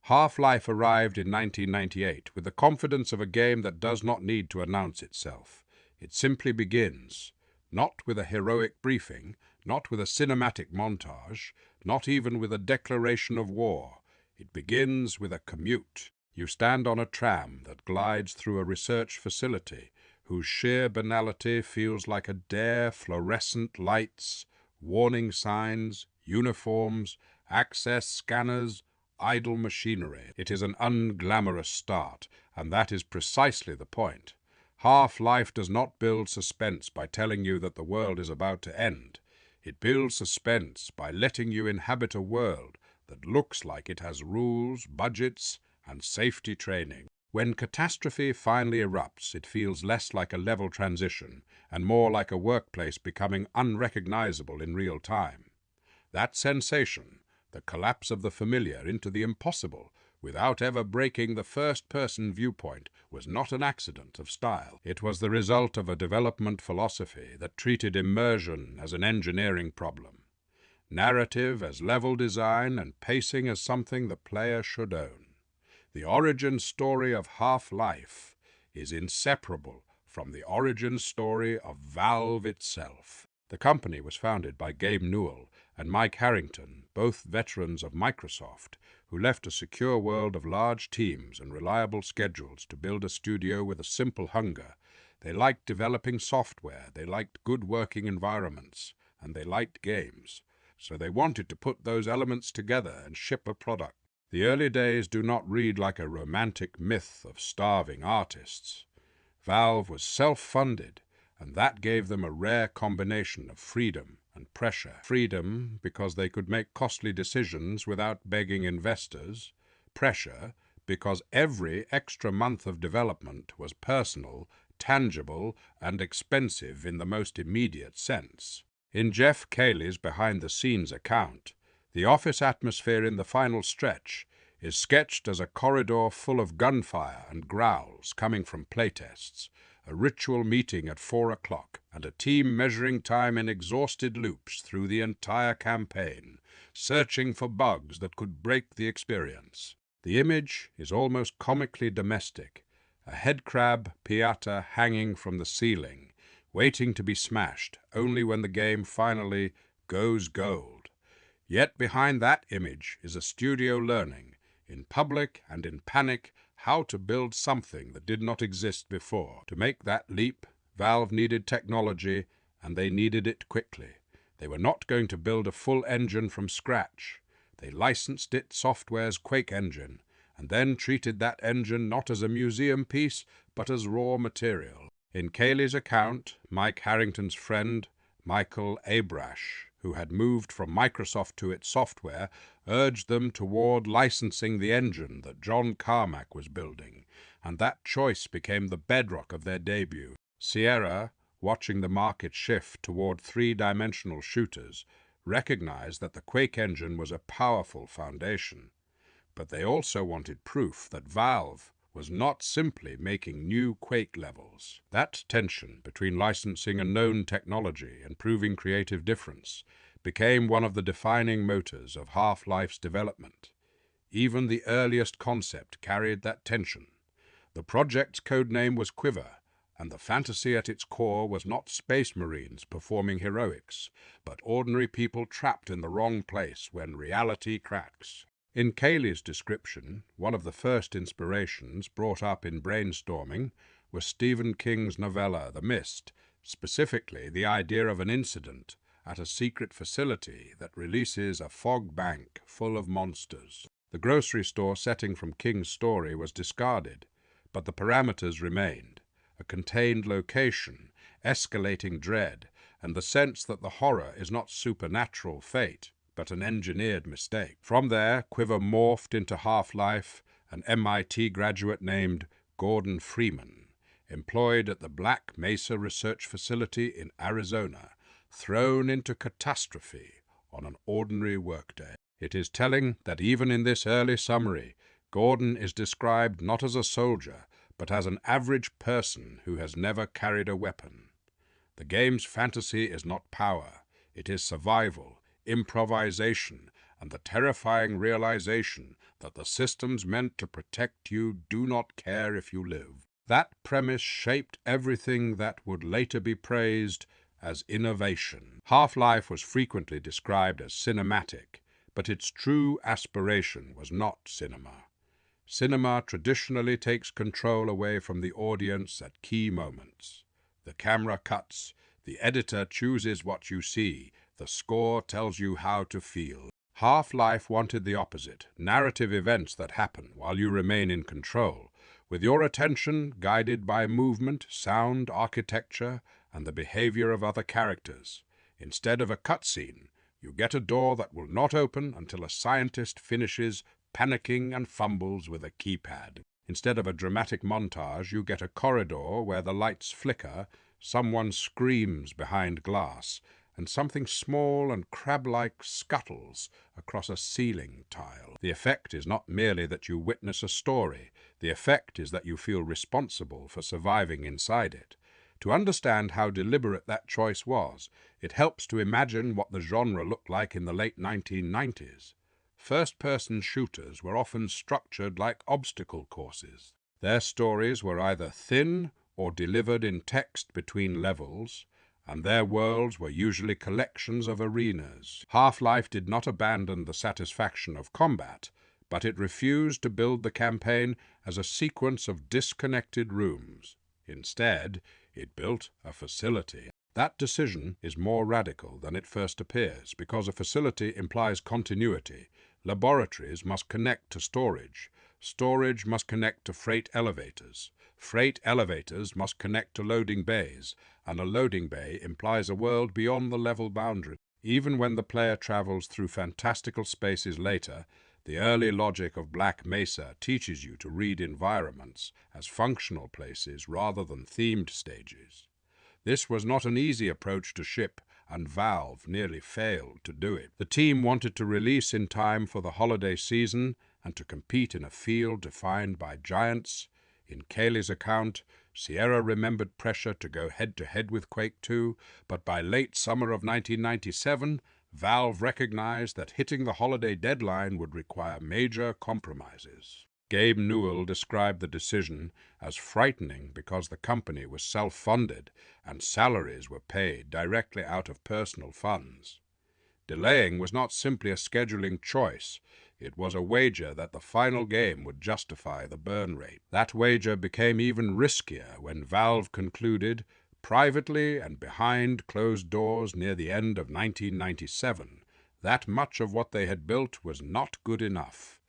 Half-Life arrived in 1998 with the confidence of a game that does not need to announce itself. It simply begins, not with a heroic briefing, not with a cinematic montage, not even with a declaration of war. It begins with a commute. You stand on a tram that glides through a research facility whose sheer banality feels like a dare: fluorescent lights, warning signs, uniforms, access scanners, idle machinery. It is an unglamorous start, and that is precisely the point. Half-Life does not build suspense by telling you that the world is about to end. It builds suspense by letting you inhabit a world that looks like it has rules, budgets, and safety training. When catastrophe finally erupts, it feels less like a level transition and more like a workplace becoming unrecognizable in real time. That sensation, the collapse of the familiar into the impossible, without ever breaking the first-person viewpoint, was not an accident of style. It was the result of a development philosophy that treated immersion as an engineering problem, narrative as level design, and pacing as something the player should own. The origin story of Half-Life is inseparable from the origin story of Valve itself. The company was founded by Gabe Newell and Mike Harrington, both veterans of Microsoft, who left a secure world of large teams and reliable schedules to build a studio with a simple hunger. They liked developing software, they liked good working environments, and they liked games. So they wanted to put those elements together and ship a product. The early days do not read like a romantic myth of starving artists. Valve was self-funded, and that gave them a rare combination of freedom and pressure. Freedom because they could make costly decisions without begging investors. Pressure because every extra month of development was personal, tangible, and expensive in the most immediate sense. In Jeff Cayley's behind-the-scenes account, the office atmosphere in the final stretch is sketched as a corridor full of gunfire and growls coming from playtests, a ritual meeting at 4 o'clock, and a team measuring time in exhausted loops through the entire campaign, searching for bugs that could break the experience. The image is almost comically domestic, a headcrab piata hanging from the ceiling, waiting to be smashed only when the game finally goes gold. Yet behind that image is a studio learning, in public and in panic, how to build something that did not exist before. To make that leap, Valve needed technology, and they needed it quickly. They were not going to build a full engine from scratch. They licensed id Software's Quake engine, and then treated that engine not as a museum piece, but as raw material. In Cayley's account, Mike Harrington's friend, Michael Abrash, who had moved from Microsoft to id Software, urged them toward licensing the engine that John Carmack was building, and that choice became the bedrock of their debut. Sierra, watching the market shift toward three-dimensional shooters, recognized that the Quake engine was a powerful foundation. But they also wanted proof that Valve was not simply making new Quake levels. That tension between licensing a known technology and proving creative difference became one of the defining motors of Half-Life's development. Even the earliest concept carried that tension. The project's codename was Quiver, and the fantasy at its core was not space marines performing heroics, but ordinary people trapped in the wrong place when reality cracks. In Cayley's description, one of the first inspirations brought up in brainstorming was Stephen King's novella The Mist, specifically the idea of an incident at a secret facility that releases a fog bank full of monsters. The grocery store setting from King's story was discarded, but the parameters remained: a contained location, escalating dread, and the sense that the horror is not supernatural fate, but an engineered mistake. From there, Quiver morphed into Half-Life, an MIT graduate named Gordon Freeman, employed at the Black Mesa research facility in Arizona, thrown into catastrophe on an ordinary workday. It is telling that even in this early summary, Gordon is described not as a soldier, but as an average person who has never carried a weapon. The game's fantasy is not power, it is survival, improvisation, and the terrifying realization that the systems meant to protect you do not care if you live. That premise shaped everything that would later be praised as innovation. Half-Life was frequently described as cinematic, but its true aspiration was not cinema. Cinema traditionally takes control away from the audience at key moments. The camera cuts, the editor chooses what you see, the score tells you how to feel. Half-Life wanted the opposite, narrative events that happen while you remain in control, with your attention guided by movement, sound, architecture, and the behavior of other characters. Instead of a cutscene, you get a door that will not open until a scientist finishes panicking and fumbles with a keypad. Instead of a dramatic montage, you get a corridor where the lights flicker, someone screams behind glass, and something small and crab-like scuttles across a ceiling tile. The effect is not merely that you witness a story. The effect is that you feel responsible for surviving inside it. To understand how deliberate that choice was, it helps to imagine what the genre looked like in the late 1990s. First-person shooters were often structured like obstacle courses. Their stories were either thin or delivered in text between levels, and their worlds were usually collections of arenas. Half-Life did not abandon the satisfaction of combat, but it refused to build the campaign as a sequence of disconnected rooms. Instead, it built a facility. That decision is more radical than it first appears, because a facility implies continuity. Laboratories must connect to storage. Storage must connect to freight elevators. Freight elevators must connect to loading bays, and a loading bay implies a world beyond the level boundary. Even when the player travels through fantastical spaces later, the early logic of Black Mesa teaches you to read environments as functional places rather than themed stages. This was not an easy approach to ship, and Valve nearly failed to do it. The team wanted to release in time for the holiday season and to compete in a field defined by giants. In Kaylee's account, Sierra remembered pressure to go head-to-head with Quake 2, but by late summer of 1997, Valve recognized that hitting the holiday deadline would require major compromises. Gabe Newell described the decision as frightening because the company was self-funded and salaries were paid directly out of personal funds. Delaying was not simply a scheduling choice. It was a wager that the final game would justify the burn rate. That wager became even riskier when Valve concluded, privately and behind closed doors near the end of 1997, that much of what they had built was not good enough.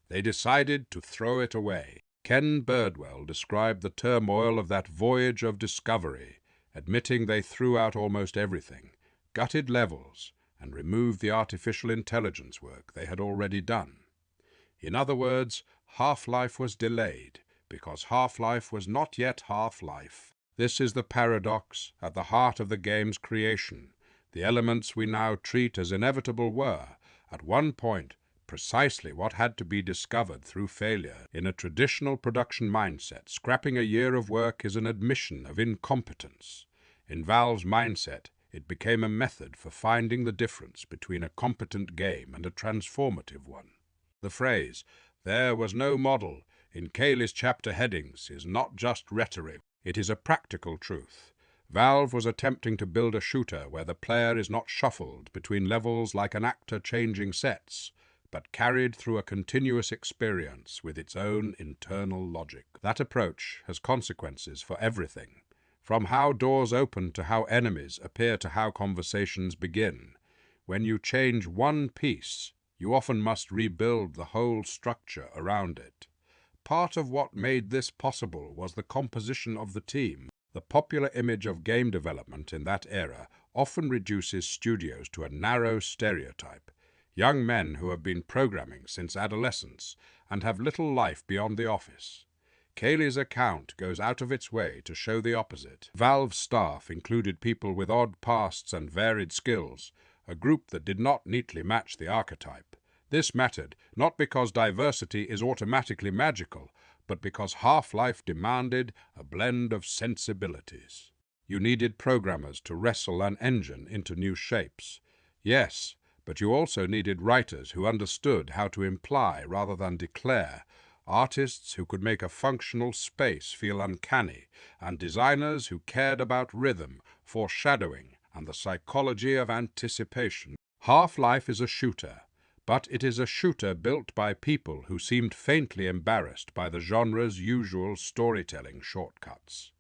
They decided to throw it away. Ken Birdwell described the turmoil of that voyage of discovery, admitting they threw out almost everything, gutted levels, and removed the artificial intelligence work they had already done. In other words, Half-Life was delayed because Half-Life was not yet Half-Life. This is the paradox at the heart of the game's creation. The elements we now treat as inevitable were, at one point, precisely what had to be discovered through failure. In a traditional production mindset, scrapping a year of work is an admission of incompetence. In Valve's mindset, it became a method for finding the difference between a competent game and a transformative one. The phrase, "there was no model," in Kaylee's chapter headings is not just rhetoric. It is a practical truth. Valve was attempting to build a shooter where the player is not shuffled between levels like an actor changing sets, but carried through a continuous experience with its own internal logic. That approach has consequences for everything, from how doors open to how enemies appear to how conversations begin. When you change one piece, you often must rebuild the whole structure around it. Part of what made this possible was the composition of the team. The popular image of game development in that era often reduces studios to a narrow stereotype. Young men who have been programming since adolescence and have little life beyond the office. Kaylee's account goes out of its way to show the opposite. Valve's staff included people with odd pasts and varied skills, a group that did not neatly match the archetype. This mattered not because diversity is automatically magical, but because Half-Life demanded a blend of sensibilities. You needed programmers to wrestle an engine into new shapes. Yes, But you also needed writers who understood how to imply rather than declare, artists who could make a functional space feel uncanny, and designers who cared about rhythm, foreshadowing, and the psychology of anticipation. Half-Life is a shooter, but it is a shooter built by people who seemed faintly embarrassed by the genre's usual storytelling shortcuts.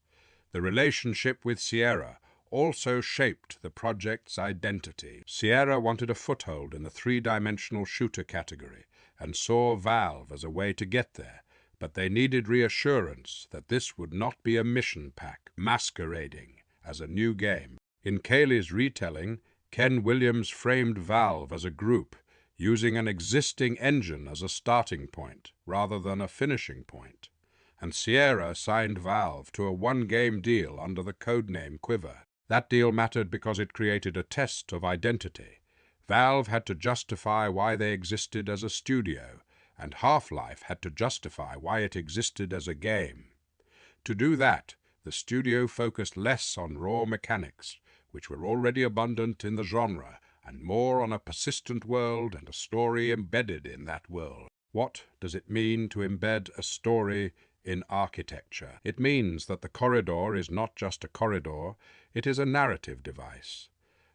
The relationship with Sierra also shaped the project's identity. Sierra wanted a foothold in the three-dimensional shooter category and saw Valve as a way to get there, but they needed reassurance that this would not be a mission pack masquerading as a new game. In Kaylee's retelling, Ken Williams framed Valve as a group, using an existing engine as a starting point rather than a finishing point. And Sierra signed Valve to a one-game deal under the codename Quiver. That deal mattered because it created a test of identity. Valve had to justify why they existed as a studio, and Half-Life had to justify why it existed as a game. To do that, the studio focused less on raw mechanics, which were already abundant in the genre, and more on a persistent world and a story embedded in that world. What does it mean to embed a story in architecture? It means that the corridor is not just a corridor, it is a narrative device.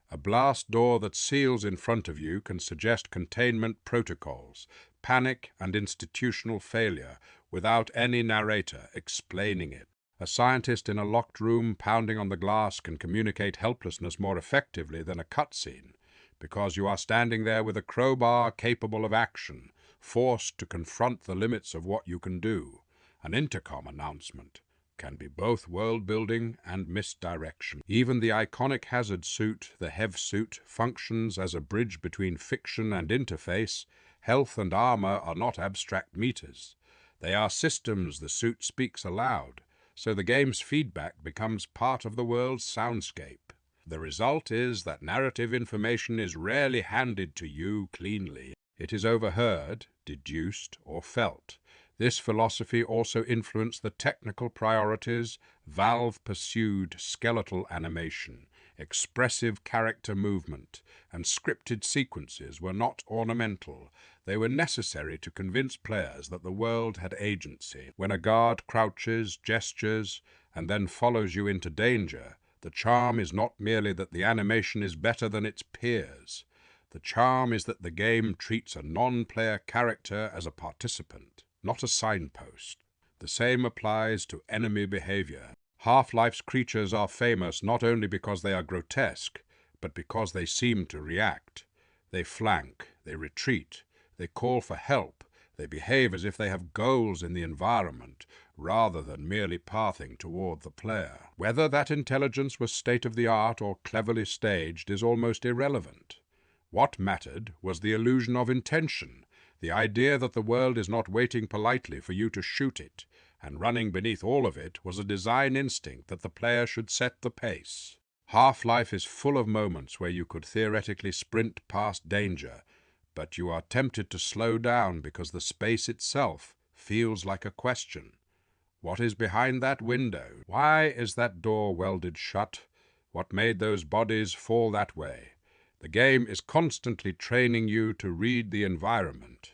A blast door that seals in front of you can suggest containment protocols, panic and institutional failure without any narrator explaining it. A scientist in a locked room pounding on the glass can communicate helplessness more effectively than a cutscene, because you are standing there with a crowbar capable of action, forced to confront the limits of what you can do. An intercom announcement can be both world-building and misdirection. Even the iconic hazard suit, the HEV suit, functions as a bridge between fiction and interface. Health and armor are not abstract meters. They are systems the suit speaks aloud, so the game's feedback becomes part of the world's soundscape. The result is that narrative information is rarely handed to you cleanly. It is overheard, deduced, or felt. This philosophy also influenced the technical priorities. Valve pursued skeletal animation, expressive character movement, and scripted sequences were not ornamental. They were necessary to convince players that the world had agency. When a guard crouches, gestures, and then follows you into danger, the charm is not merely that the animation is better than its peers. The charm is that the game treats a non-player character as a participant, not a signpost. The same applies to enemy behavior. Half-Life's creatures are famous not only because they are grotesque, but because they seem to react. They flank, they retreat, they call for help, they behave as if they have goals in the environment, rather than merely pathing toward the player. Whether that intelligence was state-of-the-art or cleverly staged is almost irrelevant. What mattered was the illusion of intention, the idea that the world is not waiting politely for you to shoot it, and running beneath all of it was a design instinct that the player should set the pace. Half-Life is full of moments where you could theoretically sprint past danger, but you are tempted to slow down because the space itself feels like a question. What is behind that window? Why is that door welded shut? What made those bodies fall that way? The game is constantly training you to read the environment.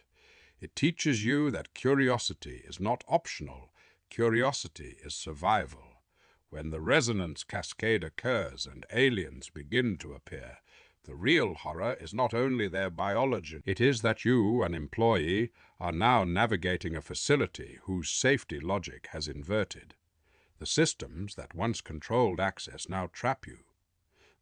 It teaches you that curiosity is not optional. Curiosity is survival. When the resonance cascade occurs and aliens begin to appear, the real horror is not only their biology, it is that you, an employee, are now navigating a facility whose safety logic has inverted. The systems that once controlled access now trap you.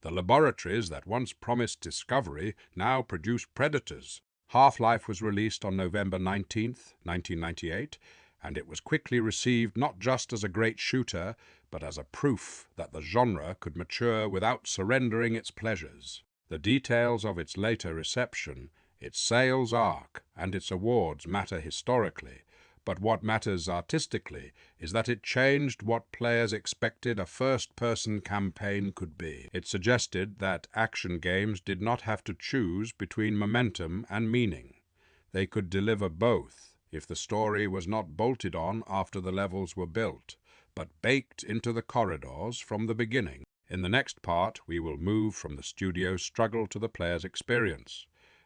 The laboratories that once promised discovery now produce predators. Half-Life was released on November 19th, 1998, and it was quickly received not just as a great shooter, but as a proof that the genre could mature without surrendering its pleasures. The details of its later reception, its sales arc, and its awards matter historically, but what matters artistically is that it changed what players expected a first-person campaign could be. It suggested that action games did not have to choose between momentum and meaning. They could deliver both if the story was not bolted on after the levels were built, but baked into the corridors from the beginning. In the next part, we will move from the studio's struggle to the player's experience.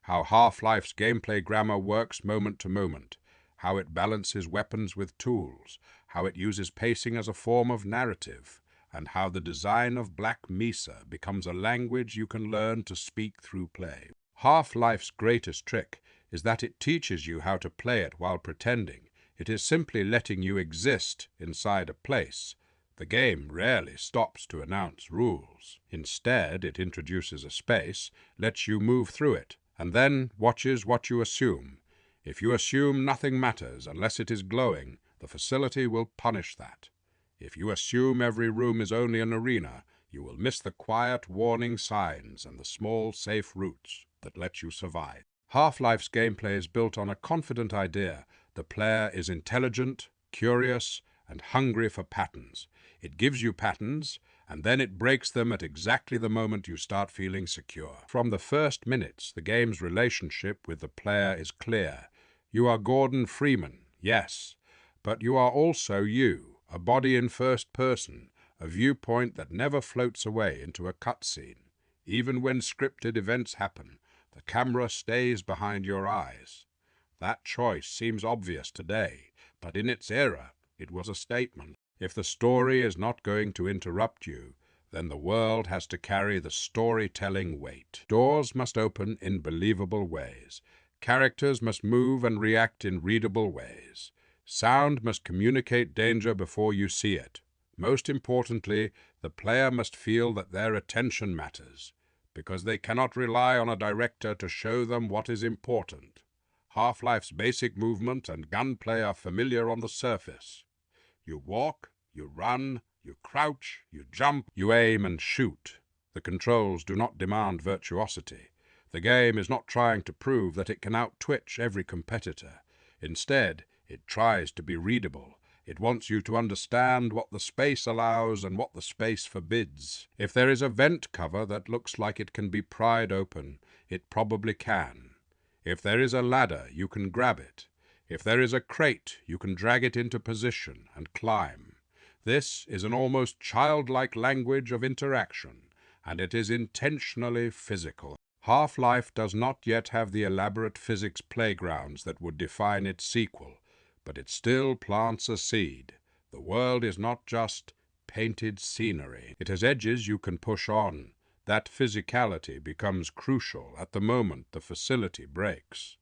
how Half-Life's gameplay grammar works moment to moment, how it balances weapons with tools, how it uses pacing as a form of narrative, and how the design of Black Mesa becomes a language you can learn to speak through play. Half-Life's greatest trick is that it teaches you how to play it while pretending. It is simply letting you exist inside a place. The game rarely stops to announce rules. Instead, it introduces a space, lets you move through it, and then watches what you assume. If you assume nothing matters unless it is glowing, the facility will punish that. If you assume every room is only an arena, you will miss the quiet warning signs and the small, safe routes that let you survive. Half-Life's gameplay is built on a confident idea. The player is intelligent, curious, and hungry for patterns. It gives you patterns, and then it breaks them at exactly the moment you start feeling secure. From the first minutes, the game's relationship with the player is clear. You are Gordon Freeman, yes, but you are also you, a body in first person, a viewpoint that never floats away into a cutscene. Even when scripted events happen, the camera stays behind your eyes. That choice seems obvious today, but in its era, it was a statement. If the story is not going to interrupt you, then the world has to carry the storytelling weight. Doors must open in believable ways. Characters must move and react in readable ways. Sound must communicate danger before you see it. Most importantly, the player must feel that their attention matters, because they cannot rely on a director to show them what is important. Half-Life's basic movement and gunplay are familiar on the surface. You walk, you run, you crouch, you jump, you aim and shoot. The controls do not demand virtuosity. The game is not trying to prove that it can out-twitch every competitor. Instead, it tries to be readable. It wants you to understand what the space allows and what the space forbids. If there is a vent cover that looks like it can be pried open, it probably can. If there is a ladder, you can grab it. If there is a crate, you can drag it into position and climb. This is an almost childlike language of interaction, and it is intentionally physical. Half-Life does not yet have the elaborate physics playgrounds that would define its sequel, but it still plants a seed. The world is not just painted scenery. It has edges you can push on. That physicality becomes crucial at the moment the facility breaks.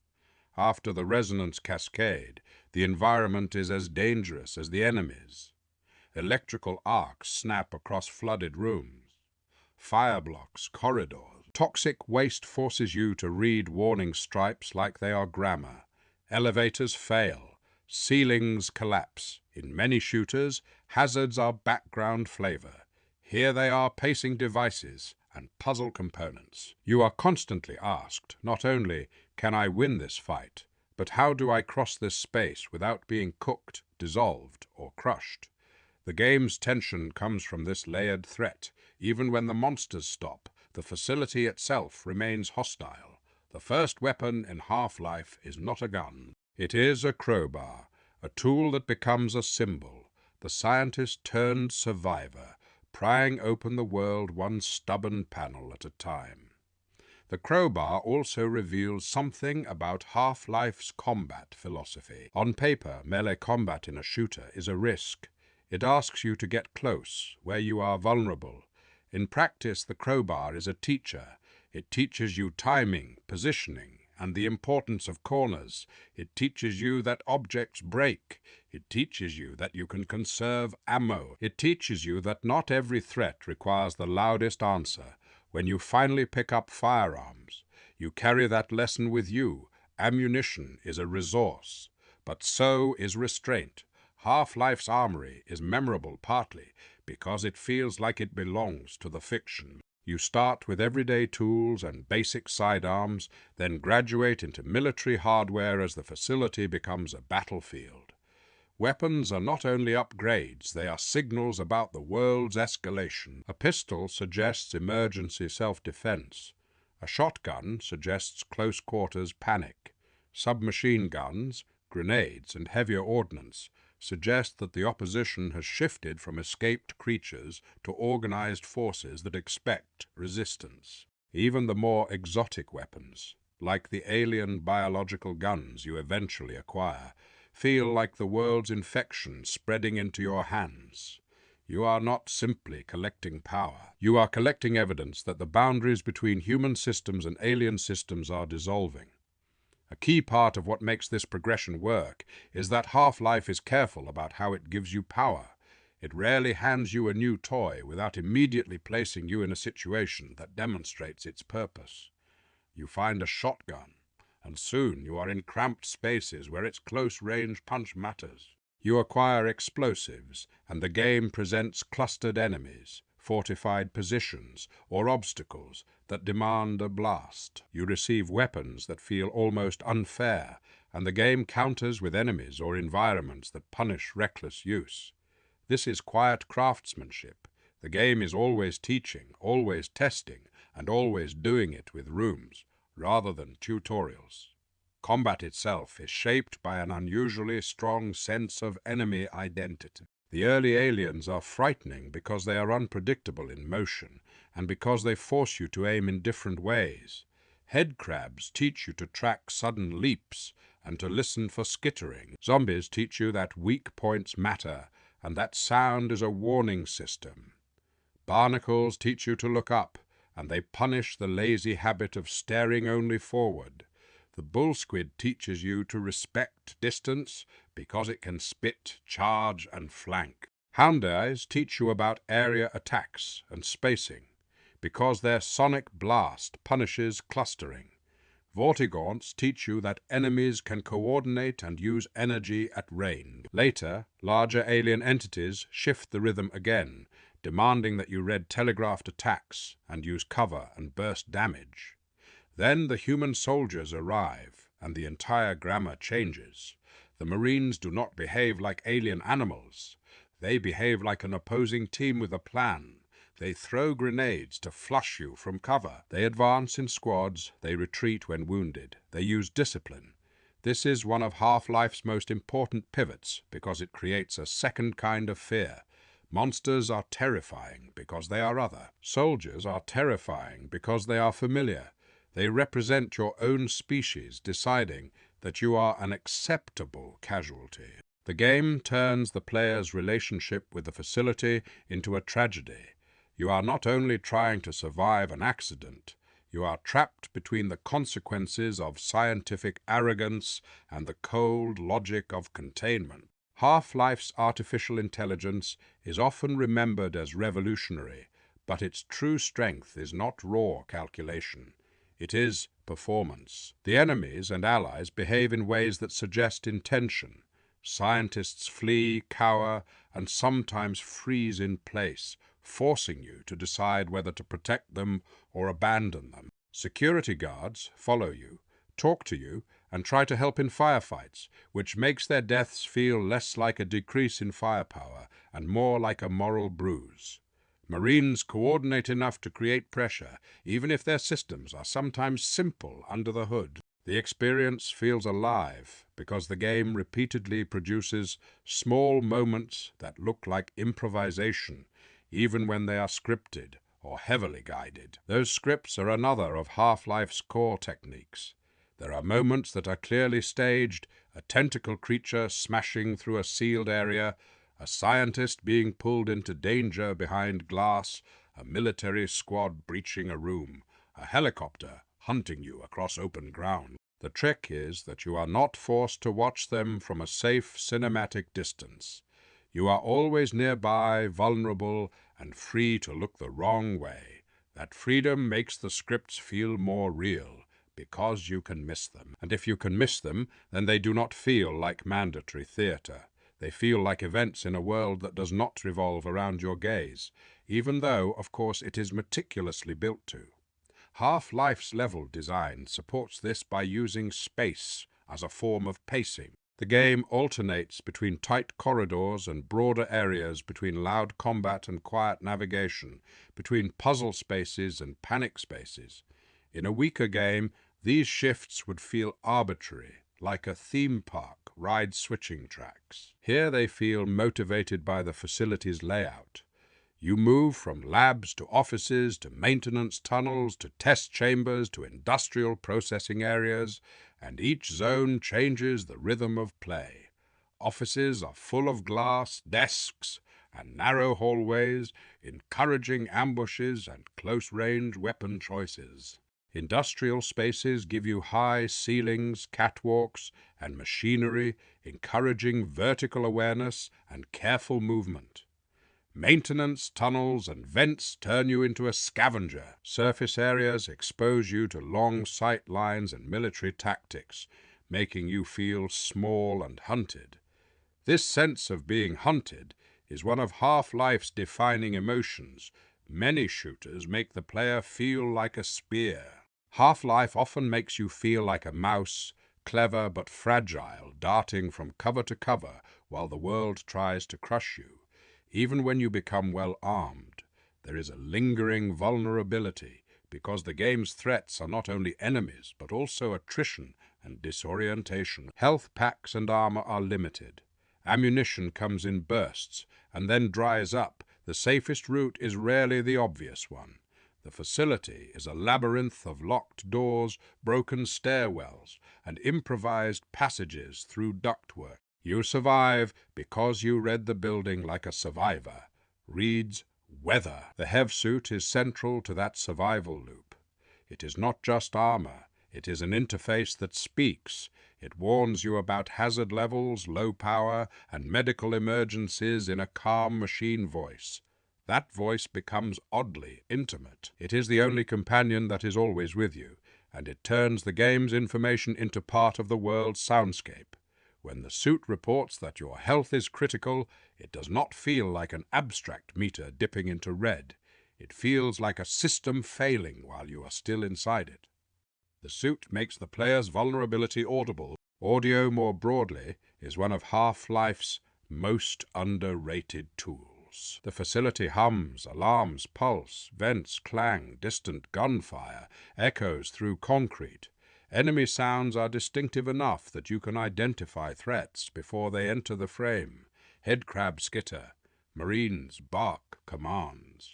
After the resonance cascade, the environment is as dangerous as the enemies. Electrical arcs snap across flooded rooms. Fire blocks corridors. Toxic waste forces you to read warning stripes like they are grammar. Elevators fail. Ceilings collapse. In many shooters, hazards are background flavor. Here they are pacing devices and puzzle components. You are constantly asked, not only, can I win this fight, but how do I cross this space without being cooked, dissolved, or crushed? The game's tension comes from this layered threat. Even when the monsters stop, the facility itself remains hostile. The first weapon in Half-Life is not a gun. It is a crowbar, a tool that becomes a symbol. The scientist turned survivor, prying open the world one stubborn panel at a time. The crowbar also reveals something about Half-Life's combat philosophy. On paper, melee combat in a shooter is a risk. It asks you to get close, where you are vulnerable. In practice, the crowbar is a teacher. It teaches you timing, positioning, and the importance of corners. It teaches you that objects break. It teaches you that you can conserve ammo. It teaches you that not every threat requires the loudest answer. When you finally pick up firearms, you carry that lesson with you. Ammunition is a resource, but so is restraint. Half-Life's armory is memorable partly because it feels like it belongs to the fiction. You start with everyday tools and basic sidearms, then graduate into military hardware as the facility becomes a battlefield. Weapons are not only upgrades, they are signals about the world's escalation. A pistol suggests emergency self-defense. A shotgun suggests close-quarters panic. Submachine guns, grenades, and heavier ordnance suggest that the opposition has shifted from escaped creatures to organized forces that expect resistance. Even the more exotic weapons, like the alien biological guns you eventually acquire, feel like the world's infection spreading into your hands. You are not simply collecting power. You are collecting evidence that the boundaries between human systems and alien systems are dissolving. A key part of what makes this progression work is that Half-Life is careful about how it gives you power. It rarely hands you a new toy without immediately placing you in a situation that demonstrates its purpose. You find a shotgun, and soon you are in cramped spaces where its close-range punch matters. You acquire explosives, and the game presents clustered enemies, fortified positions, or obstacles that demand a blast. You receive weapons that feel almost unfair, and the game counters with enemies or environments that punish reckless use. This is quiet craftsmanship. The game is always teaching, always testing, and always doing it with rooms, rather than tutorials. Combat itself is shaped by an unusually strong sense of enemy identity. The early aliens are frightening because they are unpredictable in motion, and because they force you to aim in different ways. Head crabs teach you to track sudden leaps and to listen for skittering. Zombies teach you that weak points matter, and that sound is a warning system. Barnacles teach you to look up, and they punish the lazy habit of staring only forward. The bull squid teaches you to respect distance because it can spit, charge, and flank. Hound eyes teach you about area attacks and spacing because their sonic blast punishes clustering. Vortigaunts teach you that enemies can coordinate and use energy at range. Later, larger alien entities shift the rhythm again, demanding that you read telegraphed attacks and use cover and burst damage. Then the human soldiers arrive, and the entire grammar changes. The Marines do not behave like alien animals. They behave like an opposing team with a plan. They throw grenades to flush you from cover. They advance in squads. They retreat when wounded. They use discipline. This is one of Half-Life's most important pivots because it creates a second kind of fear. Monsters are terrifying because they are other. Soldiers are terrifying because they are familiar. They represent your own species, deciding that you are an acceptable casualty. The game turns the player's relationship with the facility into a tragedy. You are not only trying to survive an accident, you are trapped between the consequences of scientific arrogance and the cold logic of containment. Half-Life's artificial intelligence is often remembered as revolutionary, but its true strength is not raw calculation. It is performance. The enemies and allies behave in ways that suggest intention. Scientists flee, cower, and sometimes freeze in place, forcing you to decide whether to protect them or abandon them. Security guards follow you, talk to you, and try to help in firefights, which makes their deaths feel less like a decrease in firepower and more like a moral bruise. Marines coordinate enough to create pressure, even if their systems are sometimes simple under the hood. The experience feels alive because the game repeatedly produces small moments that look like improvisation, even when they are scripted or heavily guided. Those scripts are another of Half-Life's core techniques. There are moments that are clearly staged, a tentacle creature smashing through a sealed area, a scientist being pulled into danger behind glass, a military squad breaching a room, a helicopter hunting you across open ground. The trick is that you are not forced to watch them from a safe cinematic distance. You are always nearby, vulnerable, and free to look the wrong way. That freedom makes the scripts feel more real, because you can miss them. And if you can miss them, then they do not feel like mandatory theatre. They feel like events in a world that does not revolve around your gaze, even though, of course, it is meticulously built to. Half-Life's level design supports this by using space as a form of pacing. The game alternates between tight corridors and broader areas, between loud combat and quiet navigation, between puzzle spaces and panic spaces. In a weaker game, these shifts would feel arbitrary, like a theme park ride switching tracks. Here they feel motivated by the facility's layout. You move from labs to offices to maintenance tunnels to test chambers to industrial processing areas, and each zone changes the rhythm of play. Offices are full of glass, desks, and narrow hallways, encouraging ambushes and close-range weapon choices. Industrial spaces give you high ceilings, catwalks, and machinery, encouraging vertical awareness and careful movement. Maintenance tunnels and vents turn you into a scavenger. Surface areas expose you to long sight lines and military tactics, making you feel small and hunted. This sense of being hunted is one of Half-Life's defining emotions. Many shooters make the player feel like a spear. Half-Life often makes you feel like a mouse, clever but fragile, darting from cover to cover while the world tries to crush you. Even when you become well armed, there is a lingering vulnerability because the game's threats are not only enemies but also attrition and disorientation. Health packs and armor are limited. Ammunition comes in bursts and then dries up. The safest route is rarely the obvious one. The facility is a labyrinth of locked doors, broken stairwells, and improvised passages through ductwork. You survive because you read the building like a survivor. Reads weather. The HEV suit is central to that survival loop. It is not just armor. It is an interface that speaks. It warns you about hazard levels, low power, and medical emergencies in a calm machine voice. That voice becomes oddly intimate. It is the only companion that is always with you, and it turns the game's information into part of the world's soundscape. When the suit reports that your health is critical, it does not feel like an abstract meter dipping into red. It feels like a system failing while you are still inside it. The suit makes the player's vulnerability audible. Audio, more broadly, is one of Half-Life's most underrated tools. The facility hums, alarms pulse, vents clang, distant gunfire echoes through concrete. Enemy sounds are distinctive enough that you can identify threats before they enter the frame. Headcrab skitter, Marines bark commands.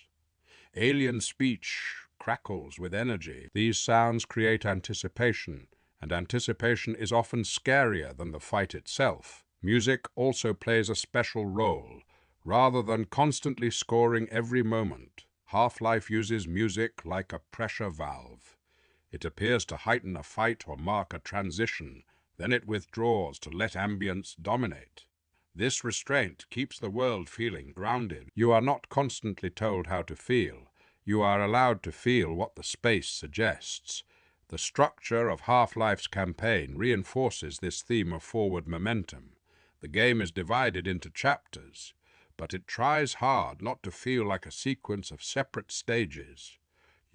Alien speech crackles with energy. These sounds create anticipation, and anticipation is often scarier than the fight itself. Music also plays a special role. Rather than constantly scoring every moment, Half-Life uses music like a pressure valve. It appears to heighten a fight or mark a transition, then it withdraws to let ambience dominate. This restraint keeps the world feeling grounded. You are not constantly told how to feel. You are allowed to feel what the space suggests. The structure of Half-Life's campaign reinforces this theme of forward momentum. The game is divided into chapters, but it tries hard not to feel like a sequence of separate stages.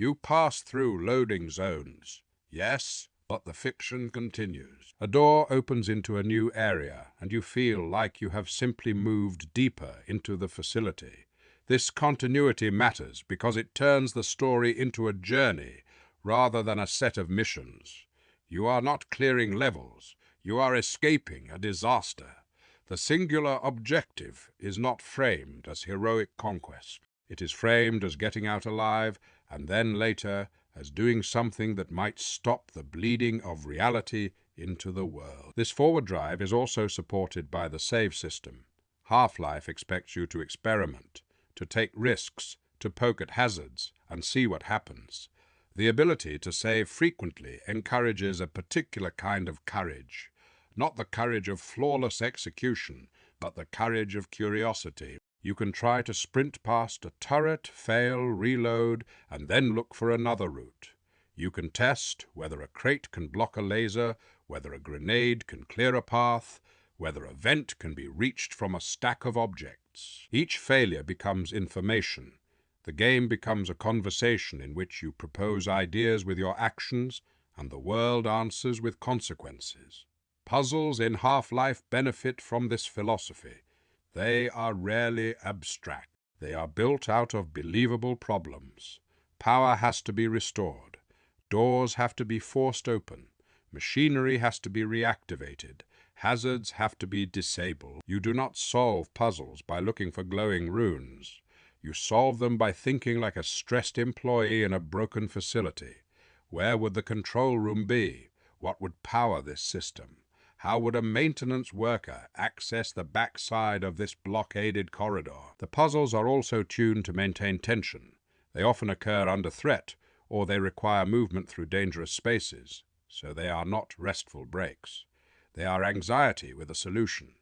You pass through loading zones, yes, but the fiction continues. A door opens into a new area, and you feel like you have simply moved deeper into the facility. This continuity matters because it turns the story into a journey rather than a set of missions. You are not clearing levels, you are escaping a disaster. The singular objective is not framed as heroic conquest. It is framed as getting out alive, and then later as doing something that might stop the bleeding of reality into the world. This forward drive is also supported by the save system. Half-Life expects you to experiment, to take risks, to poke at hazards, and see what happens. The ability to save frequently encourages a particular kind of courage. Not the courage of flawless execution, but the courage of curiosity. You can try to sprint past a turret, fail, reload, and then look for another route. You can test whether a crate can block a laser, whether a grenade can clear a path, whether a vent can be reached from a stack of objects. Each failure becomes information. The game becomes a conversation in which you propose ideas with your actions, and the world answers with consequences. Puzzles in Half-Life benefit from this philosophy. They are rarely abstract. They are built out of believable problems. Power has to be restored. Doors have to be forced open. Machinery has to be reactivated. Hazards have to be disabled. You do not solve puzzles by looking for glowing runes. You solve them by thinking like a stressed employee in a broken facility. Where would the control room be? What would power this system? How would a maintenance worker access the backside of this blockaded corridor? The puzzles are also tuned to maintain tension. They often occur under threat, or they require movement through dangerous spaces, so they are not restful breaks. They are anxiety with a solution.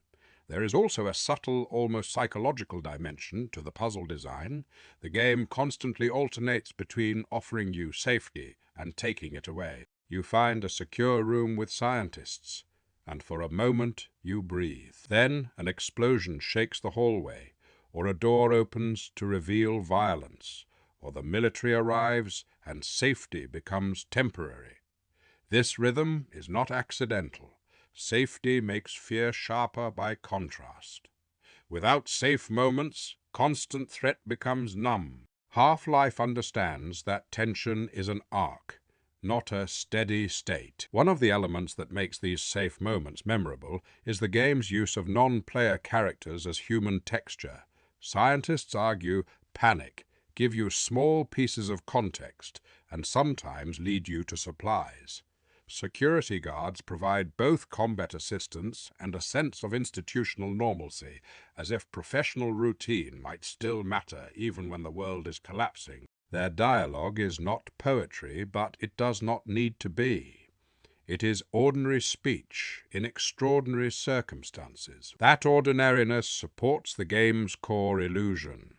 There is also a subtle, almost psychological dimension to the puzzle design. The game constantly alternates between offering you safety and taking it away. You find a secure room with scientists, and for a moment you breathe. Then an explosion shakes the hallway, or a door opens to reveal violence, or the military arrives and safety becomes temporary. This rhythm is not accidental. Safety makes fear sharper by contrast. Without safe moments, constant threat becomes numb. Half-Life understands that tension is an arc, not a steady state. One of the elements that makes these safe moments memorable is the game's use of non-player characters as human texture. Scientists argue panic, give you small pieces of context, and sometimes lead you to supplies. Security guards provide both combat assistance and a sense of institutional normalcy, as if professional routine might still matter even when the world is collapsing. Their dialogue is not poetry, but it does not need to be. It is ordinary speech in extraordinary circumstances. That ordinariness supports the game's core illusion.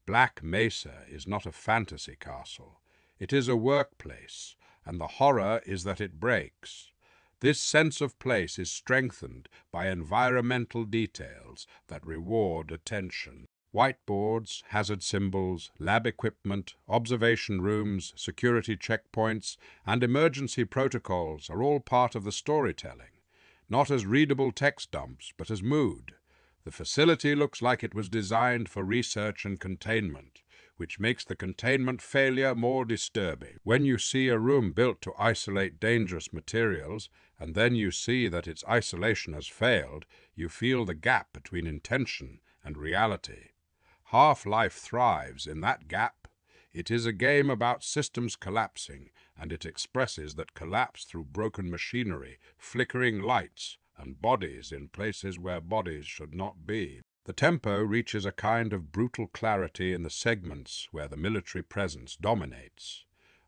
Black Mesa is not a fantasy castle. It is a workplace, and the horror is that it breaks. This sense of place is strengthened by environmental details that reward attention. Whiteboards, hazard symbols, lab equipment, observation rooms, security checkpoints, and emergency protocols are all part of the storytelling, not as readable text dumps, but as mood. The facility looks like it was designed for research and containment, which makes the containment failure more disturbing. When you see a room built to isolate dangerous materials, and then you see that its isolation has failed, you feel the gap between intention and reality. Half-Life thrives in that gap. It is a game about systems collapsing, and it expresses that collapse through broken machinery, flickering lights, and bodies in places where bodies should not be. The tempo reaches a kind of brutal clarity in the segments where the military presence dominates.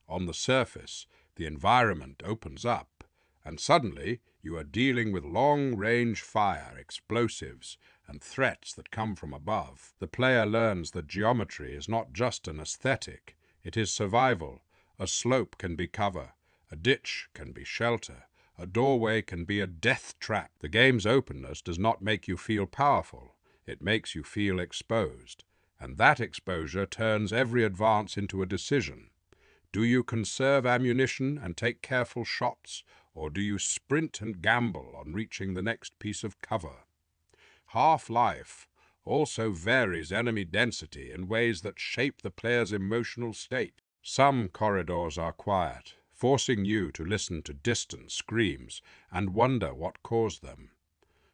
On the surface, the environment opens up, and suddenly you are dealing with long-range fire, explosives, and threats that come from above. The player learns that geometry is not just an aesthetic, it is survival. A slope can be cover, a ditch can be shelter, a doorway can be a death trap. The game's openness does not make you feel powerful. It makes you feel exposed, and that exposure turns every advance into a decision. Do you conserve ammunition and take careful shots, or do you sprint and gamble on reaching the next piece of cover? Half-Life also varies enemy density in ways that shape the player's emotional state. Some corridors are quiet, forcing you to listen to distant screams and wonder what caused them.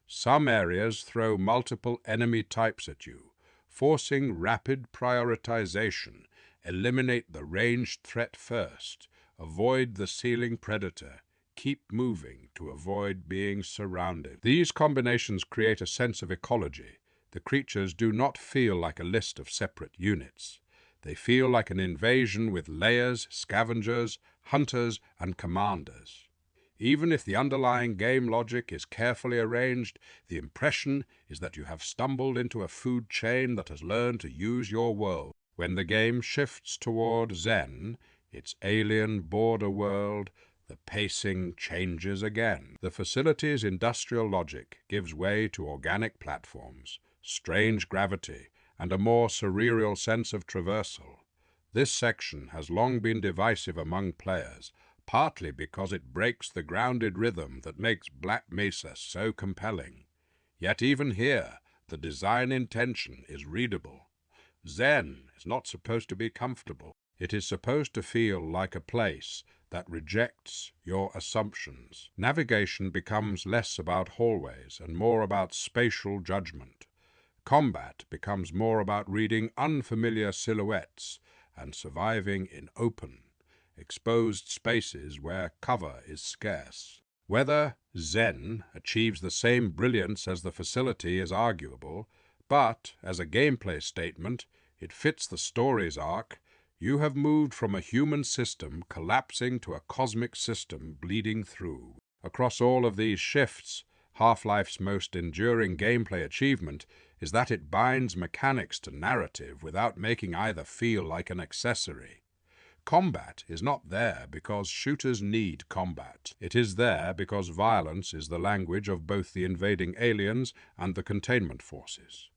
Some areas throw multiple enemy types at you, forcing rapid prioritization. Eliminate the ranged threat first. Avoid the ceiling predator. Keep moving to avoid being surrounded. These combinations create a sense of ecology. The creatures do not feel like a list of separate units. They feel like an invasion with layers, scavengers, hunters, and commanders. Even if the underlying game logic is carefully arranged, the impression is that you have stumbled into a food chain that has learned to use your world. When the game shifts toward Zen, its alien border world, the pacing changes again. The facility's industrial logic gives way to organic platforms, strange gravity, and a more surreal sense of traversal. This section has long been divisive among players, partly because it breaks the grounded rhythm that makes Black Mesa so compelling. Yet even here, the design intention is readable. Zen is not supposed to be comfortable. It is supposed to feel like a place that rejects your assumptions. Navigation becomes less about hallways and more about spatial judgment. Combat becomes more about reading unfamiliar silhouettes and surviving in open, exposed spaces where cover is scarce. Whether Zen achieves the same brilliance as the facility is arguable, but, as a gameplay statement, it fits the story's arc. You have moved from a human system collapsing to a cosmic system bleeding through. Across all of these shifts, Half-Life's most enduring gameplay achievement is that it binds mechanics to narrative without making either feel like an accessory. Combat is not there because shooters need combat. It is there because violence is the language of both the invading aliens and the containment forces.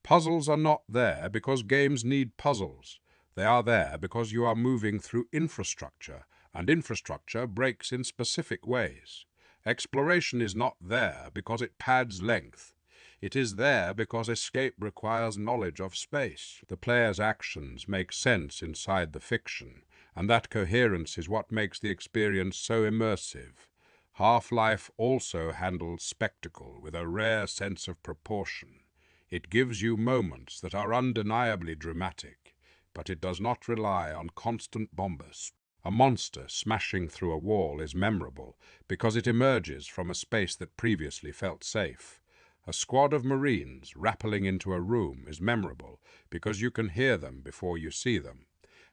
Puzzles are not there because games need puzzles. They are there because you are moving through infrastructure, and infrastructure breaks in specific ways. Exploration is not there because it pads length. It is there because escape requires knowledge of space. The player's actions make sense inside the fiction, and that coherence is what makes the experience so immersive. Half-Life also handles spectacle with a rare sense of proportion. It gives you moments that are undeniably dramatic, but it does not rely on constant bombast. A monster smashing through a wall is memorable because it emerges from a space that previously felt safe. A squad of Marines rappelling into a room is memorable because you can hear them before you see them,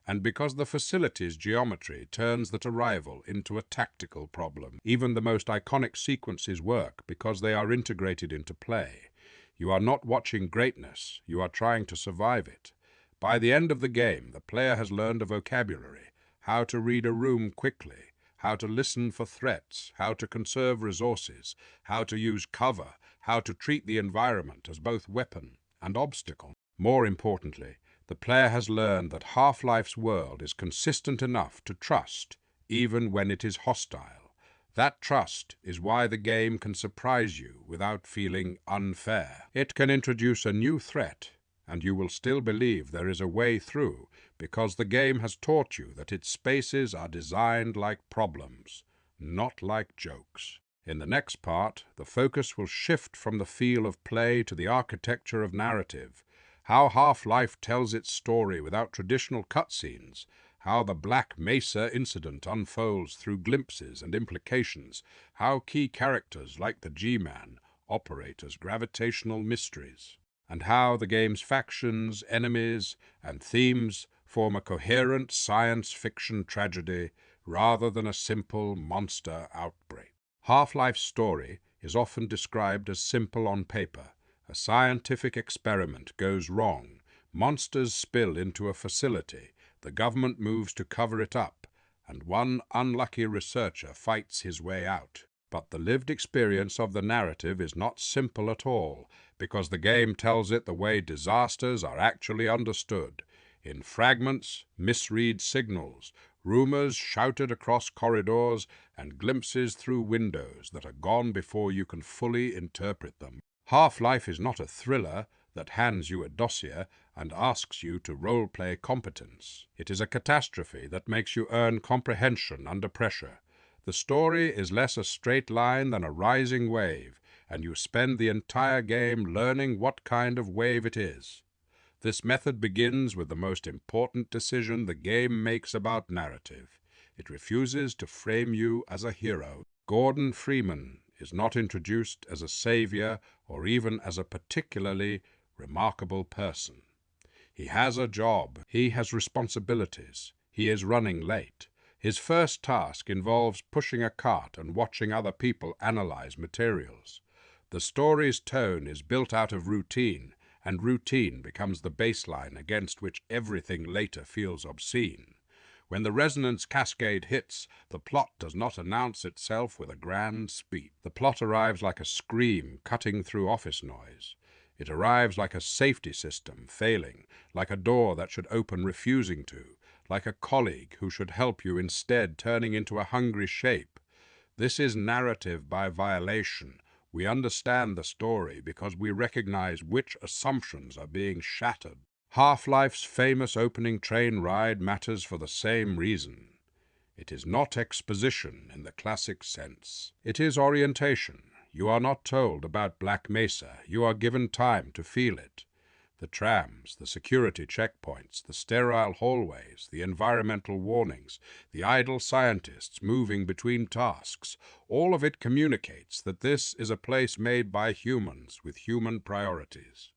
and because the facility's geometry turns that arrival into a tactical problem. Even the most iconic sequences work because they are integrated into play. You are not watching greatness, you are trying to survive it. By the end of the game, the player has learned a vocabulary, how to read a room quickly, how to listen for threats, how to conserve resources, how to use cover, how to treat the environment as both weapon and obstacle. More importantly, the player has learned that Half-Life's world is consistent enough to trust, even when it is hostile. That trust is why the game can surprise you without feeling unfair. It can introduce a new threat, and you will still believe there is a way through because the game has taught you that its spaces are designed like problems, not like jokes. In the next part, the focus will shift from the feel of play to the architecture of narrative, how Half-Life tells its story without traditional cutscenes, how the Black Mesa incident unfolds through glimpses and implications, how key characters like the G-Man operate as gravitational mysteries, and how the game's factions, enemies, and themes form a coherent science fiction tragedy rather than a simple monster outbreak. Half-Life's story is often described as simple on paper. A scientific experiment goes wrong, monsters spill into a facility, the government moves to cover it up, and one unlucky researcher fights his way out. But the lived experience of the narrative is not simple at all, because the game tells it the way disasters are actually understood, in fragments, misread signals, rumors shouted across corridors, and glimpses through windows that are gone before you can fully interpret them. Half-Life is not a thriller that hands you a dossier and asks you to role-play competence. It is a catastrophe that makes you earn comprehension under pressure. The story is less a straight line than a rising wave, and you spend the entire game learning what kind of wave it is. This method begins with the most important decision the game makes about narrative. It refuses to frame you as a hero. Gordon Freeman is not introduced as a savior or even as a particularly remarkable person. He has a job. He has responsibilities. He is running late. His first task involves pushing a cart and watching other people analyze materials. The story's tone is built out of routine, and routine becomes the baseline against which everything later feels obscene. When the resonance cascade hits, the plot does not announce itself with a grand speech. The plot arrives like a scream cutting through office noise. It arrives like a safety system failing, like a door that should open refusing to, like a colleague who should help you instead turning into a hungry shape. This is narrative by violation. We understand the story because we recognize which assumptions are being shattered. Half-Life's famous opening train ride matters for the same reason. It is not exposition in the classic sense. It is orientation. you are not told about Black Mesa. You are given time to feel it. The trams, the security checkpoints, the sterile hallways, the environmental warnings, the idle scientists moving between tasks, all of it communicates that this is a place made by humans with human priorities.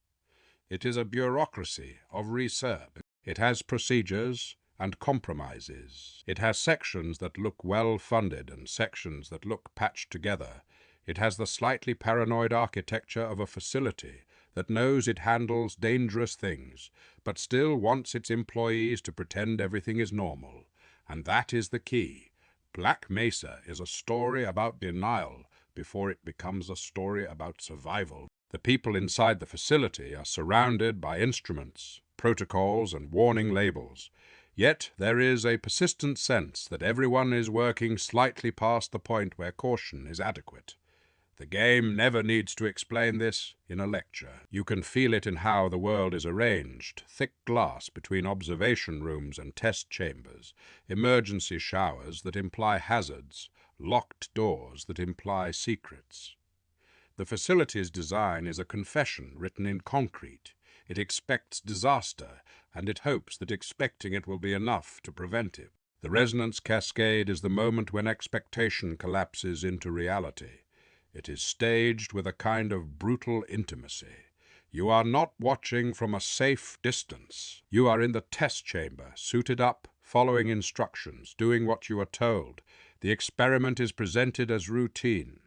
It is a bureaucracy of research. It has procedures and compromises. It has sections that look well-funded and sections that look patched together. It has the slightly paranoid architecture of a facility that knows it handles dangerous things, but still wants its employees to pretend everything is normal. And that is the key. Black Mesa is a story about denial before it becomes a story about survival. The people inside the facility are surrounded by instruments, protocols, and warning labels. Yet there is a persistent sense that everyone is working slightly past the point where caution is adequate. The game never needs to explain this in a lecture. You can feel it in how the world is arranged: thick glass between observation rooms and test chambers, emergency showers that imply hazards, locked doors that imply secrets. The facility's design is a confession written in concrete. It expects disaster, and it hopes that expecting it will be enough to prevent it. The resonance cascade is the moment when expectation collapses into reality. It is staged with a kind of brutal intimacy. You are not watching from a safe distance. You are in the test chamber, suited up, following instructions, doing what you are told. The experiment is presented as routine.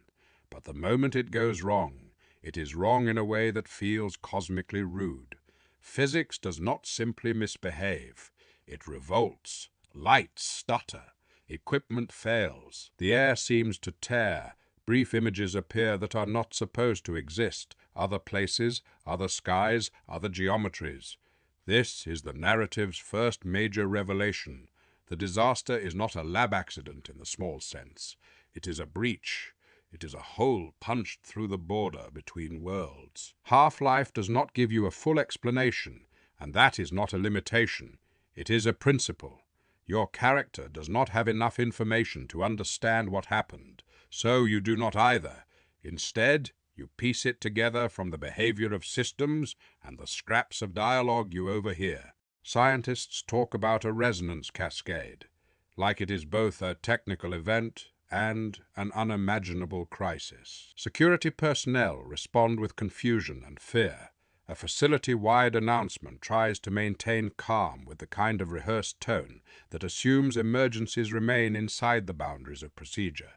But the moment it goes wrong, it is wrong in a way that feels cosmically rude. Physics does not simply misbehave. It revolts. Lights stutter. Equipment fails. The air seems to tear. Brief images appear that are not supposed to exist. Other places, other skies, other geometries. This is the narrative's first major revelation. The disaster is not a lab accident in the small sense. It is a breach. It is a hole punched through the border between worlds. Half-Life does not give you a full explanation, and that is not a limitation. It is a principle. Your character does not have enough information to understand what happened, so you do not either. Instead, you piece it together from the behavior of systems and the scraps of dialogue you overhear. Scientists talk about a resonance cascade, like it is both a technical event and an unimaginable crisis. Security personnel respond with confusion and fear. A facility-wide announcement tries to maintain calm with the kind of rehearsed tone that assumes emergencies remain inside the boundaries of procedure.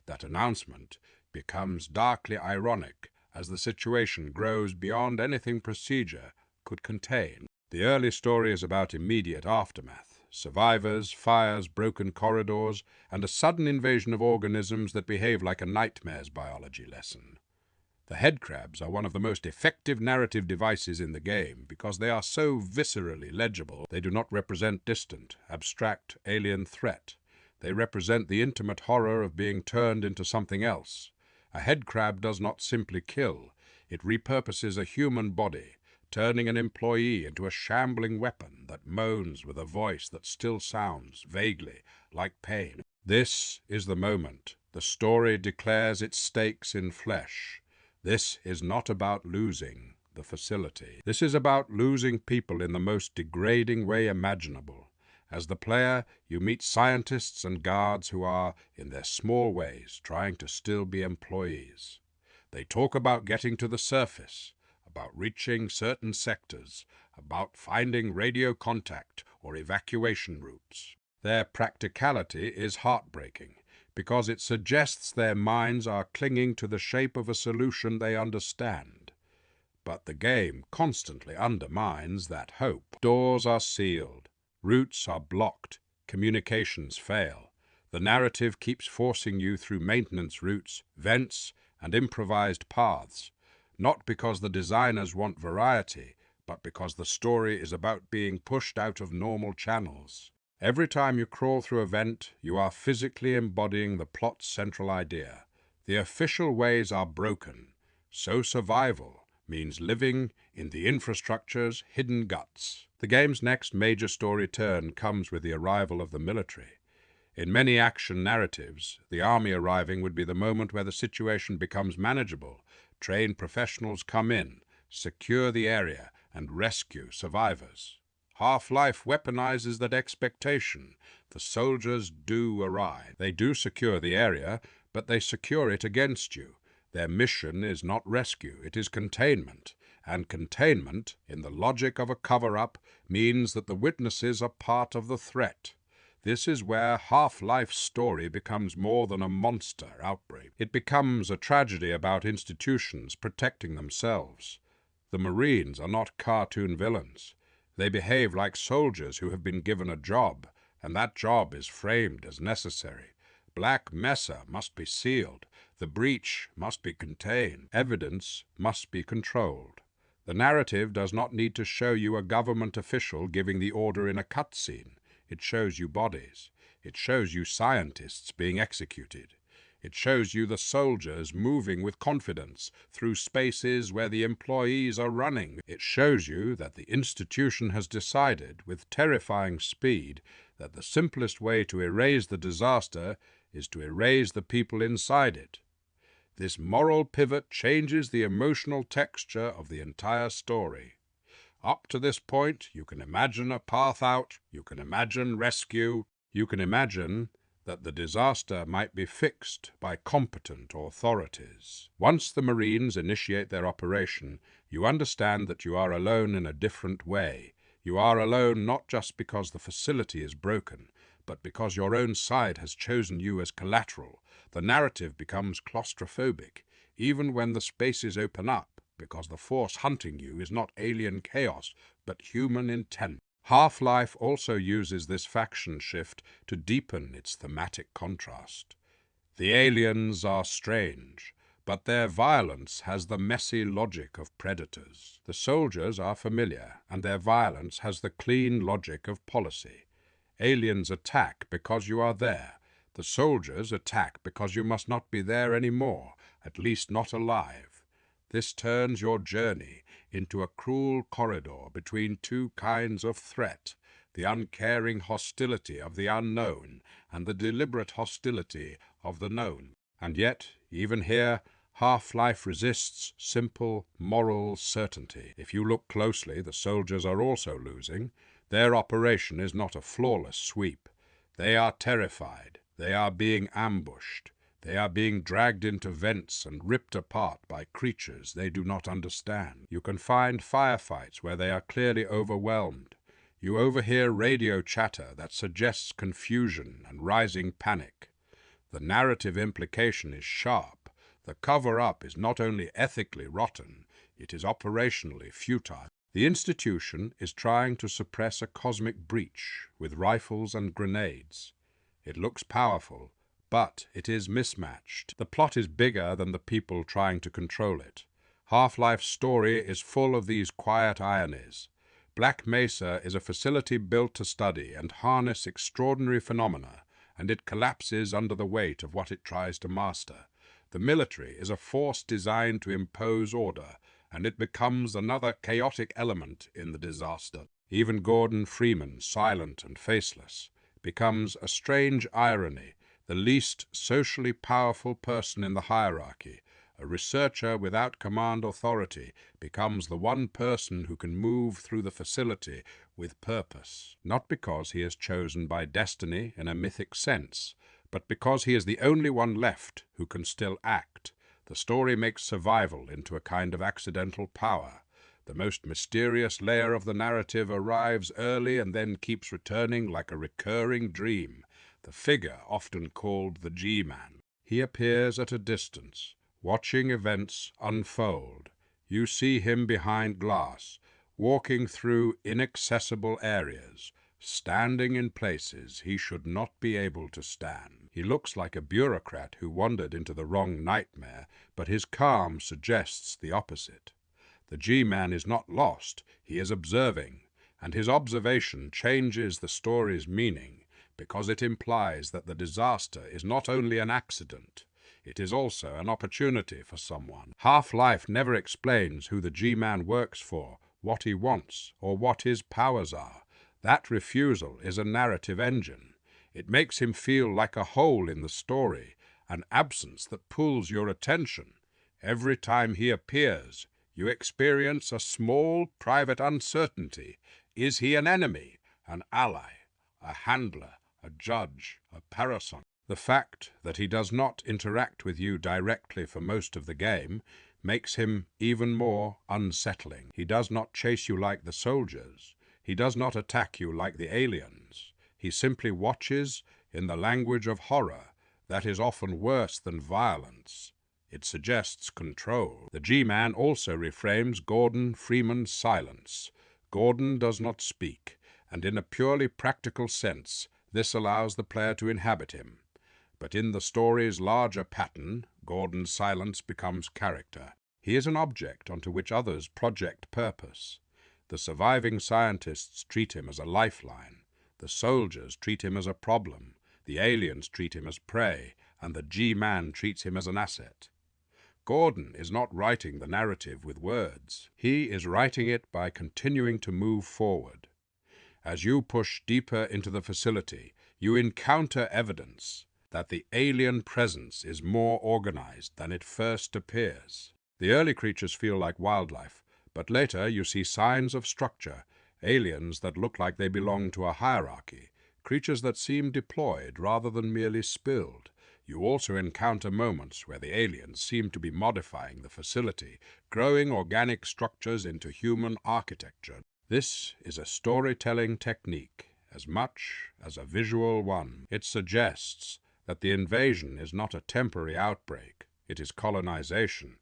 That announcement becomes darkly ironic as the situation grows beyond anything procedure could contain. The early story is about immediate aftermath. Survivors, fires, broken corridors, and a sudden invasion of organisms that behave like a nightmare's biology lesson. The headcrabs are one of the most effective narrative devices in the game because they are so viscerally legible. They do not represent distant, abstract, alien threat. They represent the intimate horror of being turned into something else. A headcrab does not simply kill. It repurposes a human body, turning an employee into a shambling weapon that moans with a voice that still sounds, vaguely, like pain. This is the moment. The story declares its stakes in flesh. This is not about losing the facility. This is about losing people in the most degrading way imaginable. As the player, you meet scientists and guards who are, in their small ways, trying to still be employees. They talk about getting to the surface, about reaching certain sectors, about finding radio contact or evacuation routes. Their practicality is heartbreaking because it suggests their minds are clinging to the shape of a solution they understand. But the game constantly undermines that hope. Doors are sealed, routes are blocked, communications fail. The narrative keeps forcing you through maintenance routes, vents, and improvised paths. Not because the designers want variety, but because the story is about being pushed out of normal channels. Every time you crawl through a vent, you are physically embodying the plot's central idea. The official ways are broken, so survival means living in the infrastructure's hidden guts. The game's next major story turn comes with the arrival of the military. In many action narratives, the army arriving would be the moment where the situation becomes manageable. Trained professionals come in, secure the area, and rescue survivors. Half-Life weaponizes that expectation. The soldiers do arrive. They do secure the area, but they secure it against you. Their mission is not rescue, it is containment. And containment, in the logic of a cover-up, means that the witnesses are part of the threat. This is where Half-Life's story becomes more than a monster outbreak. It becomes a tragedy about institutions protecting themselves. The Marines are not cartoon villains. They behave like soldiers who have been given a job, and that job is framed as necessary. Black Mesa must be sealed. The breach must be contained. Evidence must be controlled. The narrative does not need to show you a government official giving the order in a cutscene. It shows you bodies. It shows you scientists being executed. It shows you the soldiers moving with confidence through spaces where the employees are running. It shows you that the institution has decided, with terrifying speed, that the simplest way to erase the disaster is to erase the people inside it. This moral pivot changes the emotional texture of the entire story. Up to this point, you can imagine a path out, you can imagine rescue, you can imagine that the disaster might be fixed by competent authorities. Once the Marines initiate their operation, you understand that you are alone in a different way. You are alone not just because the facility is broken, but because your own side has chosen you as collateral. The narrative becomes claustrophobic, even when the spaces open up, because the force hunting you is not alien chaos, but human intent. Half-Life also uses this faction shift to deepen its thematic contrast. The aliens are strange, but their violence has the messy logic of predators. The soldiers are familiar, and their violence has the clean logic of policy. Aliens attack because you are there. The soldiers attack because you must not be there anymore, at least not alive. This turns your journey into a cruel corridor between two kinds of threat, the uncaring hostility of the unknown and the deliberate hostility of the known. And yet, even here, Half-Life resists simple, moral certainty. If you look closely, the soldiers are also losing. Their operation is not a flawless sweep. They are terrified. They are being ambushed. They are being dragged into vents and ripped apart by creatures they do not understand. You can find firefights where they are clearly overwhelmed. You overhear radio chatter that suggests confusion and rising panic. The narrative implication is sharp. The cover-up is not only ethically rotten, it is operationally futile. The institution is trying to suppress a cosmic breach with rifles and grenades. It looks powerful, but it is mismatched. The plot is bigger than the people trying to control it. Half-Life's story is full of these quiet ironies. Black Mesa is a facility built to study and harness extraordinary phenomena, and it collapses under the weight of what it tries to master. The military is a force designed to impose order, and it becomes another chaotic element in the disaster. Even Gordon Freeman, silent and faceless, becomes a strange irony. The least socially powerful person in the hierarchy, a researcher without command authority, becomes the one person who can move through the facility with purpose, not because he is chosen by destiny in a mythic sense, but because he is the only one left who can still act. The story makes survival into a kind of accidental power. The most mysterious layer of the narrative arrives early and then keeps returning like a recurring dream. The figure often called the G-Man. He appears at a distance, watching events unfold. You see him behind glass, walking through inaccessible areas, standing in places he should not be able to stand. He looks like a bureaucrat who wandered into the wrong nightmare, but his calm suggests the opposite. The G-Man is not lost, he is observing, and his observation changes the story's meaning, because it implies that the disaster is not only an accident, it is also an opportunity for someone. Half-Life never explains who the G-Man works for, what he wants, or what his powers are. That refusal is a narrative engine. It makes him feel like a hole in the story, an absence that pulls your attention. Every time he appears, you experience a small, private uncertainty. Is he an enemy, an ally, a handler, a judge, a parasite? The fact that he does not interact with you directly for most of the game makes him even more unsettling. He does not chase you like the soldiers. He does not attack you like the aliens. He simply watches in the language of horror that is often worse than violence. It suggests control. The G-Man also reframes Gordon Freeman's silence. Gordon does not speak, and in a purely practical sense, this allows the player to inhabit him. But in the story's larger pattern, Gordon's silence becomes character. He is an object onto which others project purpose. The surviving scientists treat him as a lifeline. The soldiers treat him as a problem. The aliens treat him as prey, and the G-Man treats him as an asset. Gordon is not writing the narrative with words. He is writing it by continuing to move forward. As you push deeper into the facility, you encounter evidence that the alien presence is more organized than it first appears. The early creatures feel like wildlife, but later you see signs of structure, aliens that look like they belong to a hierarchy, creatures that seem deployed rather than merely spilled. You also encounter moments where the aliens seem to be modifying the facility, growing organic structures into human architecture. This is a storytelling technique as much as a visual one. It suggests that the invasion is not a temporary outbreak. It is colonization.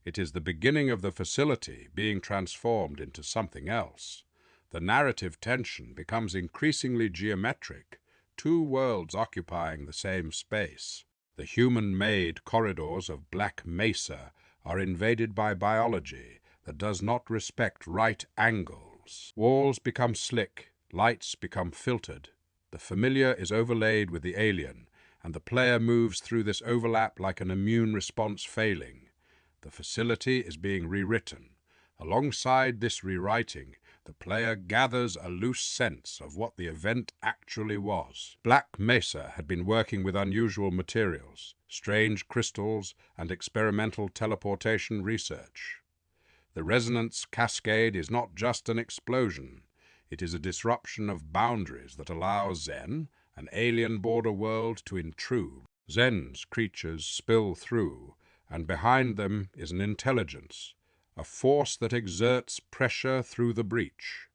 It is the beginning of the facility being transformed into something else. The narrative tension becomes increasingly geometric, two worlds occupying the same space. The human-made corridors of Black Mesa are invaded by biology that does not respect right angles. Walls become slick, lights become filtered. The familiar is overlaid with the alien, and the player moves through this overlap like an immune response failing. The facility is being rewritten. Alongside this rewriting, the player gathers a loose sense of what the event actually was. Black Mesa had been working with unusual materials, strange crystals, and experimental teleportation research. The resonance cascade is not just an explosion. It is a disruption of boundaries that allows Zen, an alien border world, to intrude. Zen's creatures spill through, and behind them is an intelligence, a force that exerts pressure through the breach.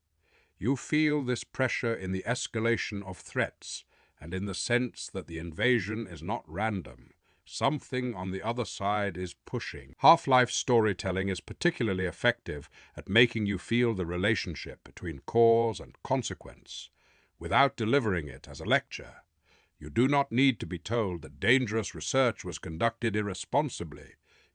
You feel this pressure in the escalation of threats, and in the sense that the invasion is not random. Something on the other side is pushing. Half-Life storytelling is particularly effective at making you feel the relationship between cause and consequence, without delivering it as a lecture. You do not need to be told that dangerous research was conducted irresponsibly.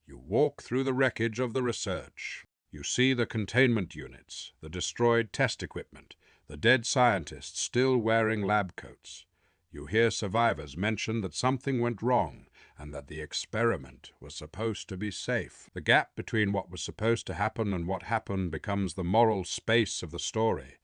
You walk through the wreckage of the research. You see the containment units, the destroyed test equipment, the dead scientists still wearing lab coats. You hear survivors mention that something went wrong and that the experiment was supposed to be safe. The gap between what was supposed to happen and what happened becomes the moral space of the story.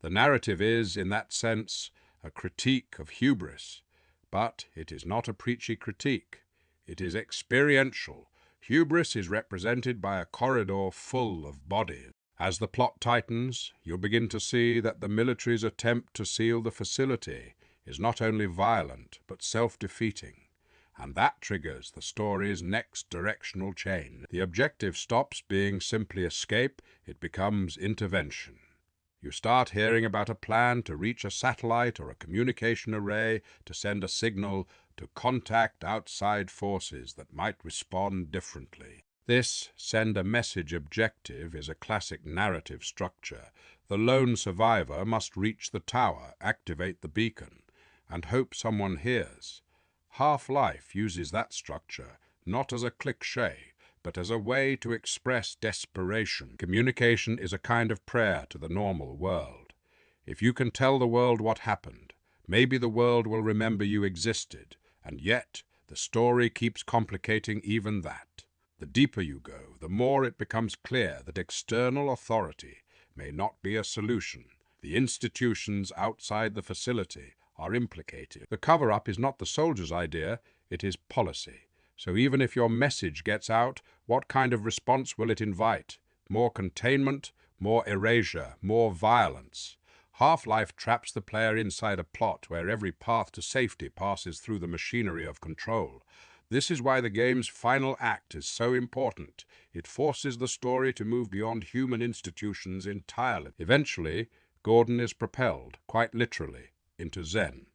The narrative is, in that sense, a critique of hubris, but it is not a preachy critique. It is experiential. Hubris is represented by a corridor full of bodies. As the plot tightens, you begin to see that the military's attempt to seal the facility is not only violent, but self-defeating. And that triggers the story's next directional change. The objective stops being simply escape, it becomes intervention. You start hearing about a plan to reach a satellite or a communication array to send a signal to contact outside forces that might respond differently. This send a message objective is a classic narrative structure. The lone survivor must reach the tower, activate the beacon, and hope someone hears. Half-Life uses that structure not as a cliché, but as a way to express desperation. Communication is a kind of prayer to the normal world. If you can tell the world what happened, maybe the world will remember you existed, and yet the story keeps complicating even that. The deeper you go, the more it becomes clear that external authority may not be a solution. The institutions outside the facility are implicated. The cover-up is not the soldier's idea, it is policy. So even if your message gets out, what kind of response will it invite? More containment, more erasure, more violence. Half-Life traps the player inside a plot where every path to safety passes through the machinery of control. This is why the game's final act is so important. It forces the story to move beyond human institutions entirely. Eventually, Gordon is propelled, quite literally, into Zen.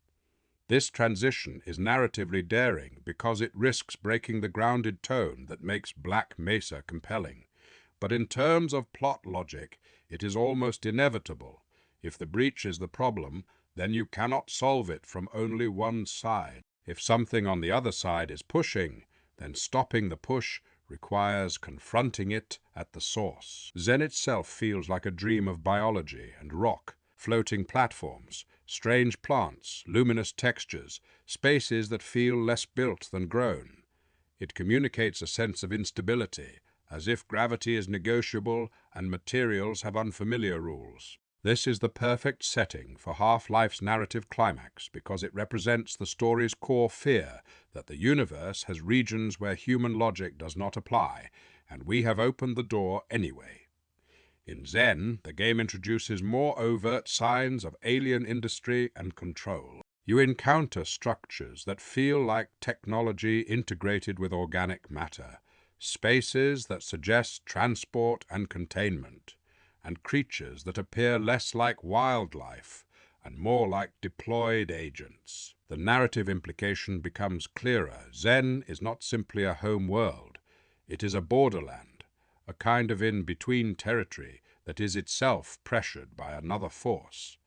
This transition is narratively daring because it risks breaking the grounded tone that makes Black Mesa compelling. But in terms of plot logic, it is almost inevitable. If the breach is the problem, then you cannot solve it from only one side. If something on the other side is pushing, then stopping the push requires confronting it at the source. Zen itself feels like a dream of biology and rock, floating platforms, strange plants, luminous textures, spaces that feel less built than grown. It communicates a sense of instability, as if gravity is negotiable and materials have unfamiliar rules. This is the perfect setting for Half-Life's narrative climax because it represents the story's core fear that the universe has regions where human logic does not apply, and we have opened the door anyway. In Zen, the game introduces more overt signs of alien industry and control. You encounter structures that feel like technology integrated with organic matter, spaces that suggest transport and containment, and creatures that appear less like wildlife and more like deployed agents. The narrative implication becomes clearer. Zen is not simply a home world. It is a borderland, a kind of in-between territory that is itself pressured by another force.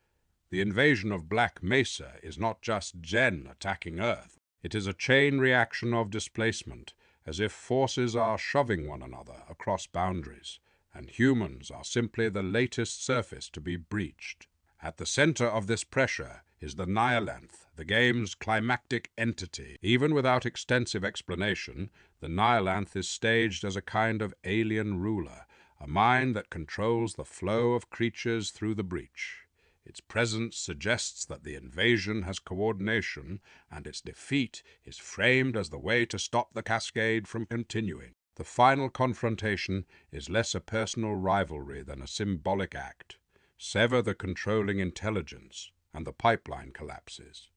The invasion of Black Mesa is not just Zen attacking Earth. It is a chain reaction of displacement, as if forces are shoving one another across boundaries, and humans are simply the latest surface to be breached. At the center of this pressure is the Nihilanth, the game's climactic entity. Even without extensive explanation, the Nihilanth is staged as a kind of alien ruler, a mind that controls the flow of creatures through the breach. Its presence suggests that the invasion has coordination, and its defeat is framed as the way to stop the cascade from continuing. The final confrontation is less a personal rivalry than a symbolic act. Sever the controlling intelligence, and the pipeline collapses.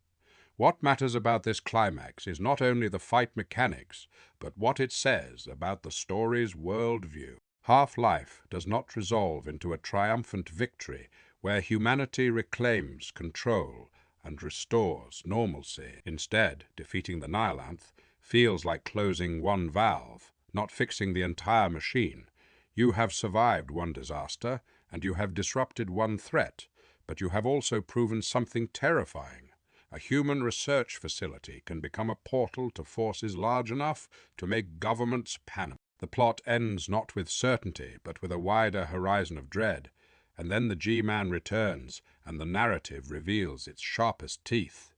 What matters about this climax is not only the fight mechanics, but what it says about the story's worldview. Half-Life does not resolve into a triumphant victory where humanity reclaims control and restores normalcy. Instead, defeating the Nihilanth feels like closing one valve, not fixing the entire machine. You have survived one disaster, and you have disrupted one threat, but you have also proven something terrifying. A human research facility can become a portal to forces large enough to make governments panic. The plot ends not with certainty, but with a wider horizon of dread, and then the G-Man returns, and the narrative reveals its sharpest teeth.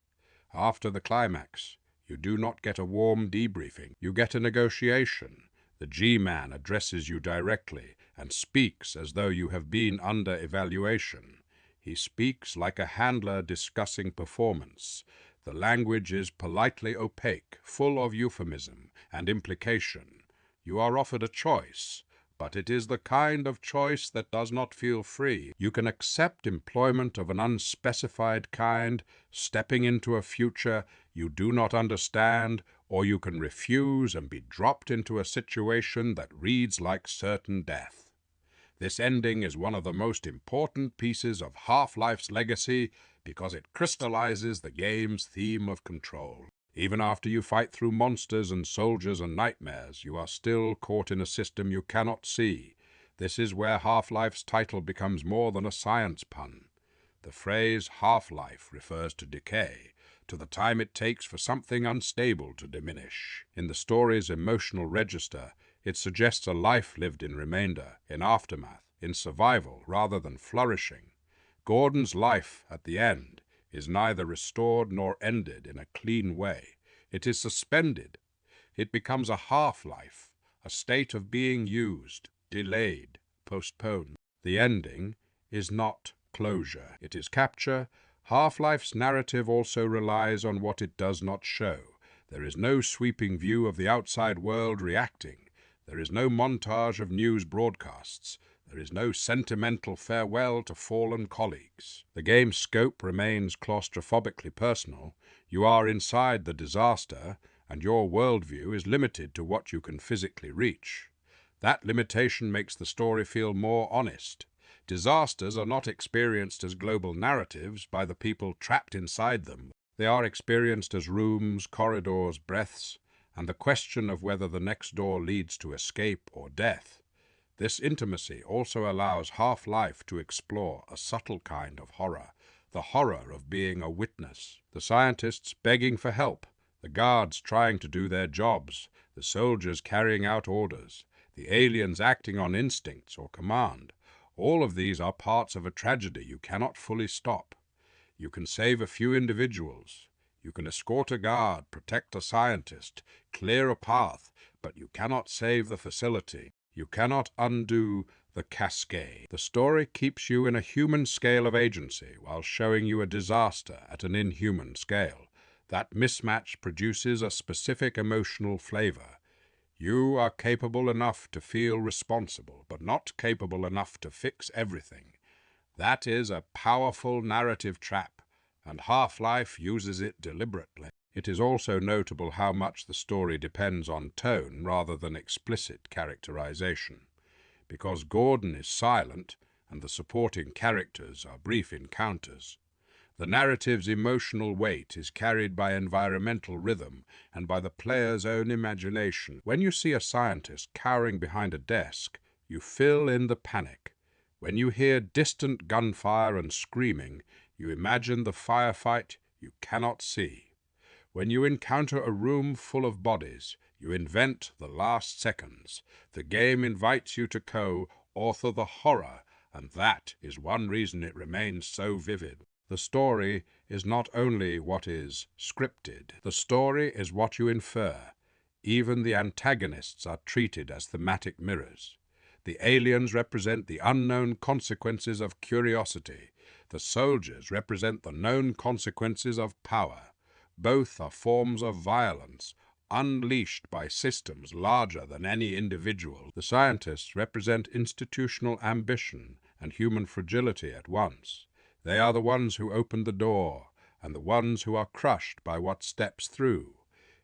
After the climax, you do not get a warm debriefing, you get a negotiation. The G-Man addresses you directly and speaks as though you have been under evaluation. He speaks like a handler discussing performance. The language is politely opaque, full of euphemism and implication. You are offered a choice, but it is the kind of choice that does not feel free. You can accept employment of an unspecified kind, stepping into a future you do not understand, or you can refuse and be dropped into a situation that reads like certain death. This ending is one of the most important pieces of Half-Life's legacy because it crystallizes the game's theme of control. Even after you fight through monsters and soldiers and nightmares, you are still caught in a system you cannot see. This is where Half-Life's title becomes more than a science pun. The phrase Half-Life refers to decay, to the time it takes for something unstable to diminish. In the story's emotional register, it suggests a life lived in remainder, in aftermath, in survival rather than flourishing. Gordon's life at the end is neither restored nor ended in a clean way. It is suspended. It becomes a half-life, a state of being used, delayed, postponed. The ending is not closure. It is capture. Half-Life's narrative also relies on what it does not show. There is no sweeping view of the outside world reacting. There is no montage of news broadcasts. There is no sentimental farewell to fallen colleagues. The game's scope remains claustrophobically personal. You are inside the disaster, and your worldview is limited to what you can physically reach. That limitation makes the story feel more honest. Disasters are not experienced as global narratives by the people trapped inside them. They are experienced as rooms, corridors, breaths, and the question of whether the next door leads to escape or death. This intimacy also allows Half-Life to explore a subtle kind of horror, the horror of being a witness. The scientists begging for help, the guards trying to do their jobs, the soldiers carrying out orders, the aliens acting on instincts or command. All of these are parts of a tragedy you cannot fully stop. You can save a few individuals. You can escort a guard, protect a scientist, clear a path, but you cannot save the facility. You cannot undo the cascade. The story keeps you in a human scale of agency while showing you a disaster at an inhuman scale. That mismatch produces a specific emotional flavor. You are capable enough to feel responsible, but not capable enough to fix everything. That is a powerful narrative trap, and Half-Life uses it deliberately. It is also notable how much the story depends on tone rather than explicit characterization. Because Gordon is silent and the supporting characters are brief encounters, the narrative's emotional weight is carried by environmental rhythm and by the player's own imagination. When you see a scientist cowering behind a desk, you fill in the panic. When you hear distant gunfire and screaming, you imagine the firefight you cannot see. When you encounter a room full of bodies, you invent the last seconds. The game invites you to co-author the horror, and that is one reason it remains so vivid. The story is not only what is scripted. The story is what you infer. Even the antagonists are treated as thematic mirrors. The aliens represent the unknown consequences of curiosity. The soldiers represent the known consequences of power. Both are forms of violence, unleashed by systems larger than any individual. The scientists represent institutional ambition and human fragility at once. They are the ones who open the door, and the ones who are crushed by what steps through.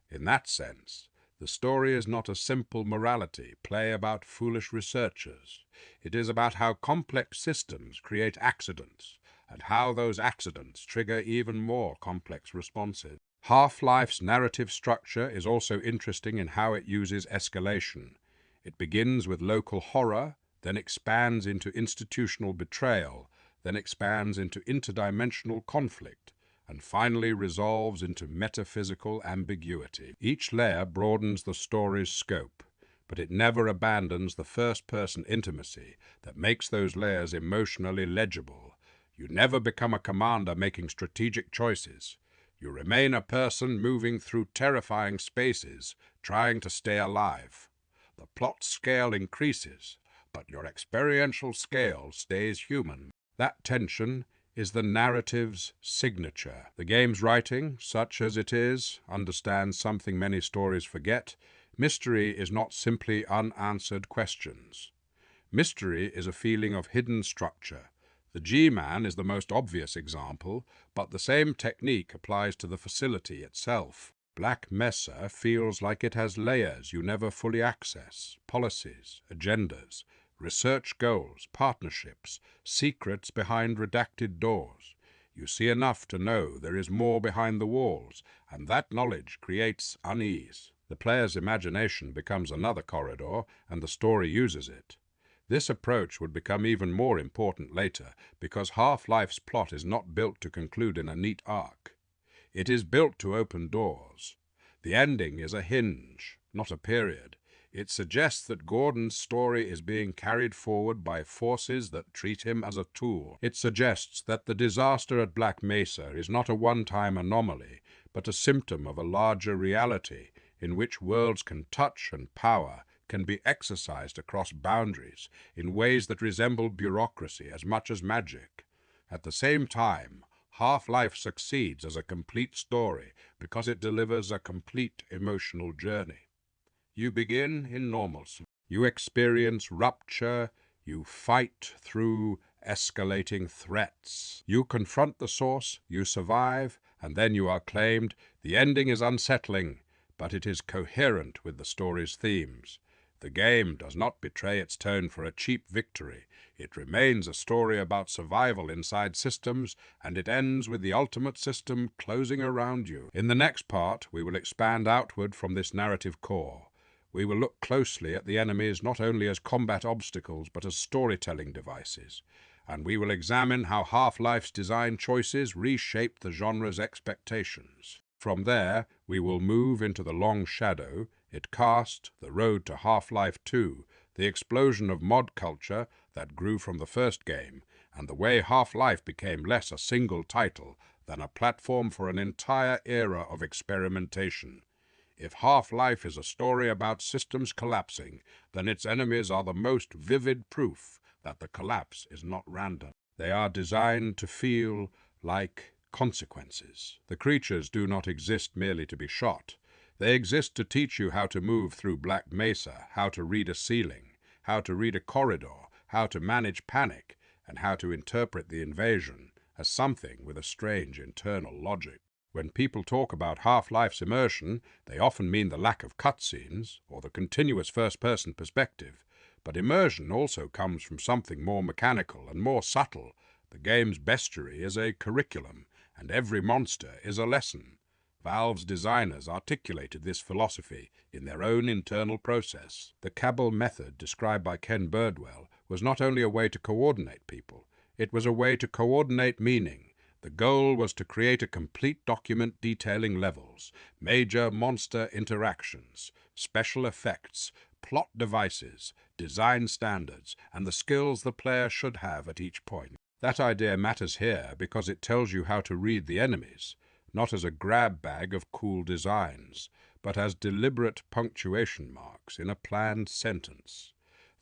In that sense, the story is not a simple morality play about foolish researchers. It is about how complex systems create accidents, and how those accidents trigger even more complex responses. Half-Life's narrative structure is also interesting in how it uses escalation. It begins with local horror, then expands into institutional betrayal, then expands into interdimensional conflict, and finally resolves into metaphysical ambiguity. Each layer broadens the story's scope, but it never abandons the first-person intimacy that makes those layers emotionally legible. You never become a commander making strategic choices. You remain a person moving through terrifying spaces, trying to stay alive. The plot scale increases, but your experiential scale stays human. That tension is the narrative's signature. The game's writing, such as it is, understands something many stories forget. Mystery is not simply unanswered questions. Mystery is a feeling of hidden structure. The G-Man is the most obvious example, but the same technique applies to the facility itself. Black Mesa feels like it has layers you never fully access, policies, agendas, research goals, partnerships, secrets behind redacted doors. You see enough to know there is more behind the walls, and that knowledge creates unease. The player's imagination becomes another corridor, and the story uses it. This approach would become even more important later, because Half-Life's plot is not built to conclude in a neat arc. It is built to open doors. The ending is a hinge, not a period. It suggests that Gordon's story is being carried forward by forces that treat him as a tool. It suggests that the disaster at Black Mesa is not a one-time anomaly, but a symptom of a larger reality in which worlds can touch and power can be exercised across boundaries in ways that resemble bureaucracy as much as magic. At the same time, Half-Life succeeds as a complete story because it delivers a complete emotional journey. You begin in normalcy. You experience rupture. You fight through escalating threats. You confront the source. You survive, and then you are claimed. The ending is unsettling, but it is coherent with the story's themes. The game does not betray its tone for a cheap victory. It remains a story about survival inside systems, and it ends with the ultimate system closing around you. In the next part, we will expand outward from this narrative core. We will look closely at the enemies not only as combat obstacles but as storytelling devices, and we will examine how Half-Life's design choices reshape the genre's expectations. From there, we will move into the long shadow it cast, the road to Half-Life 2, the explosion of mod culture that grew from the first game, and the way Half-Life became less a single title than a platform for an entire era of experimentation. If Half-Life is a story about systems collapsing, then its enemies are the most vivid proof that the collapse is not random. They are designed to feel like consequences. The creatures do not exist merely to be shot. They exist to teach you how to move through Black Mesa, how to read a ceiling, how to read a corridor, how to manage panic, and how to interpret the invasion as something with a strange internal logic. When people talk about Half-Life's immersion, they often mean the lack of cutscenes or the continuous first-person perspective. But immersion also comes from something more mechanical and more subtle. The game's bestiary is a curriculum, and every monster is a lesson. Valve's designers articulated this philosophy in their own internal process. The Cabal method, described by Ken Birdwell, was not only a way to coordinate people, it was a way to coordinate meaning. The goal was to create a complete document detailing levels, major monster interactions, special effects, plot devices, design standards, and the skills the player should have at each point. That idea matters here because it tells you how to read the enemies, not as a grab bag of cool designs, but as deliberate punctuation marks in a planned sentence.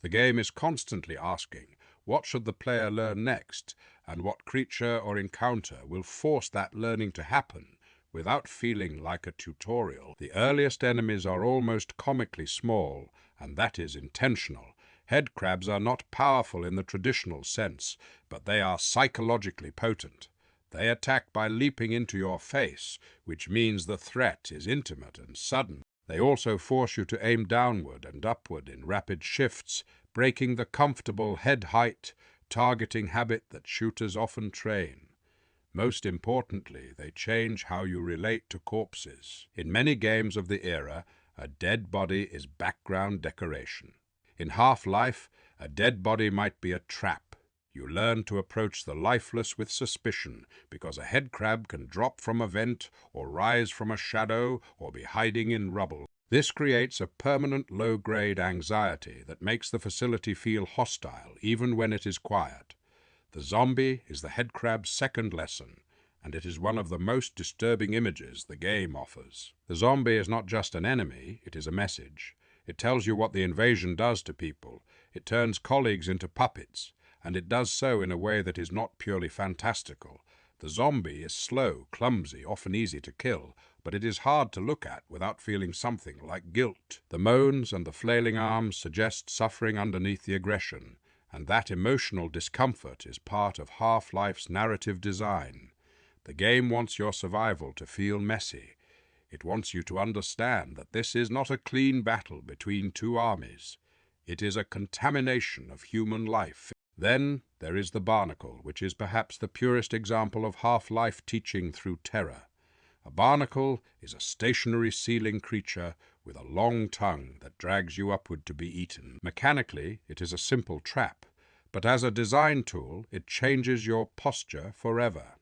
The game is constantly asking, what should the player learn next, and what creature or encounter will force that learning to happen without feeling like a tutorial. The earliest enemies are almost comically small, and that is intentional. Headcrabs are not powerful in the traditional sense, but they are psychologically potent. They attack by leaping into your face, which means the threat is intimate and sudden. They also force you to aim downward and upward in rapid shifts, breaking the comfortable head height, targeting habit that shooters often train. Most importantly, they change how you relate to corpses. In many games of the era, a dead body is background decoration. In Half-Life, a dead body might be a trap. You learn to approach the lifeless with suspicion, because a headcrab can drop from a vent, or rise from a shadow, or be hiding in rubble. This creates a permanent low-grade anxiety that makes the facility feel hostile, even when it is quiet. The zombie is the headcrab's second lesson, and it is one of the most disturbing images the game offers. The zombie is not just an enemy, it is a message. It tells you what the invasion does to people. It turns colleagues into puppets, and it does so in a way that is not purely fantastical. The zombie is slow, clumsy, often easy to kill, but it is hard to look at without feeling something like guilt. The moans and the flailing arms suggest suffering underneath the aggression, and that emotional discomfort is part of Half-Life's narrative design. The game wants your survival to feel messy. It wants you to understand that this is not a clean battle between two armies. It is a contamination of human life. Then there is the barnacle, which is perhaps the purest example of Half-Life teaching through terror. A barnacle is a stationary ceiling creature with a long tongue that drags you upward to be eaten. Mechanically, it is a simple trap, but as a design tool, it changes your posture forever.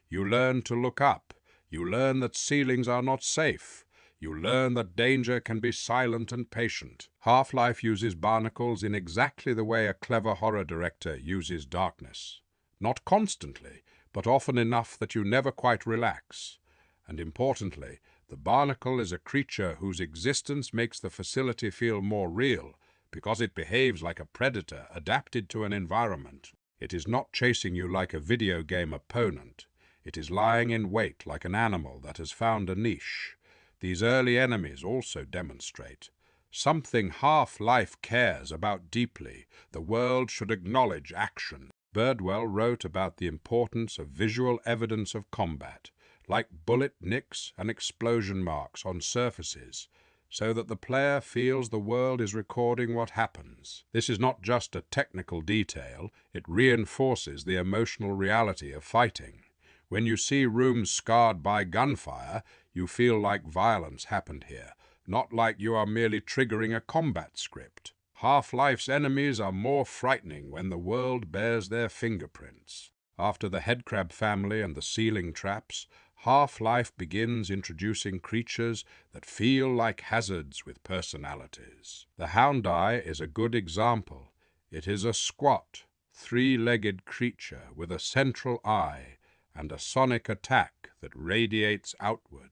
You learn to look up. You learn that ceilings are not safe. You learn that danger can be silent and patient. Half-Life uses barnacles in exactly the way a clever horror director uses darkness. Not constantly, but often enough that you never quite relax. And importantly, the barnacle is a creature whose existence makes the facility feel more real, because it behaves like a predator adapted to an environment. It is not chasing you like a video game opponent. It is lying in wait like an animal that has found a niche. These early enemies also demonstrate something Half-Life cares about deeply. The world should acknowledge action. Birdwell wrote about the importance of visual evidence of combat, like bullet nicks and explosion marks on surfaces, so that the player feels the world is recording what happens. This is not just a technical detail, it reinforces the emotional reality of fighting. When you see rooms scarred by gunfire, you feel like violence happened here, not like you are merely triggering a combat script. Half-Life's enemies are more frightening when the world bears their fingerprints. After the headcrab family and the ceiling traps, Half-Life begins introducing creatures that feel like hazards with personalities. The hound-eye is a good example. It is a squat, three-legged creature with a central eye and a sonic attack that radiates outward.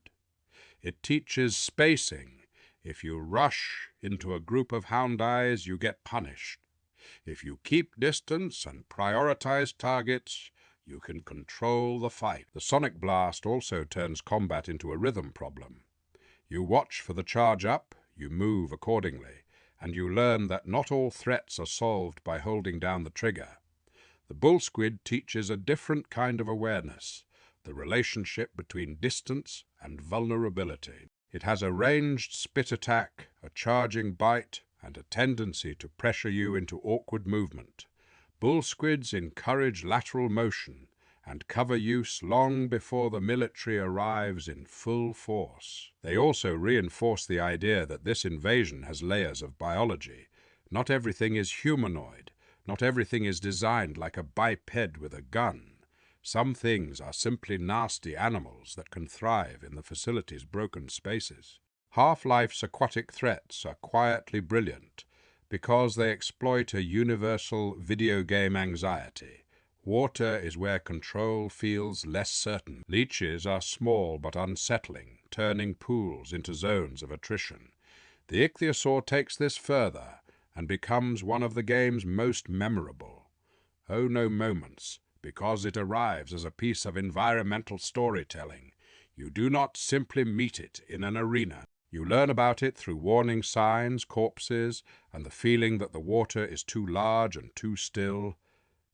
It teaches spacing. If you rush into a group of hound-eyes, you get punished. If you keep distance and prioritize targets, you can control the fight. The sonic blast also turns combat into a rhythm problem. You watch for the charge up, you move accordingly, and you learn that not all threats are solved by holding down the trigger. The bull squid teaches a different kind of awareness, the relationship between distance and vulnerability. It has a ranged spit attack, a charging bite, and a tendency to pressure you into awkward movement. Bull squids encourage lateral motion and cover use long before the military arrives in full force. They also reinforce the idea that this invasion has layers of biology. Not everything is humanoid. Not everything is designed like a biped with a gun. Some things are simply nasty animals that can thrive in the facility's broken spaces. Half-Life's aquatic threats are quietly brilliant because they exploit a universal video game anxiety. Water is where control feels less certain. Leeches are small but unsettling, turning pools into zones of attrition. The ichthyosaur takes this further and becomes one of the game's most memorable. Oh no moments, because it arrives as a piece of environmental storytelling. You do not simply meet it in an arena. You learn about it through warning signs, corpses, and the feeling that the water is too large and too still.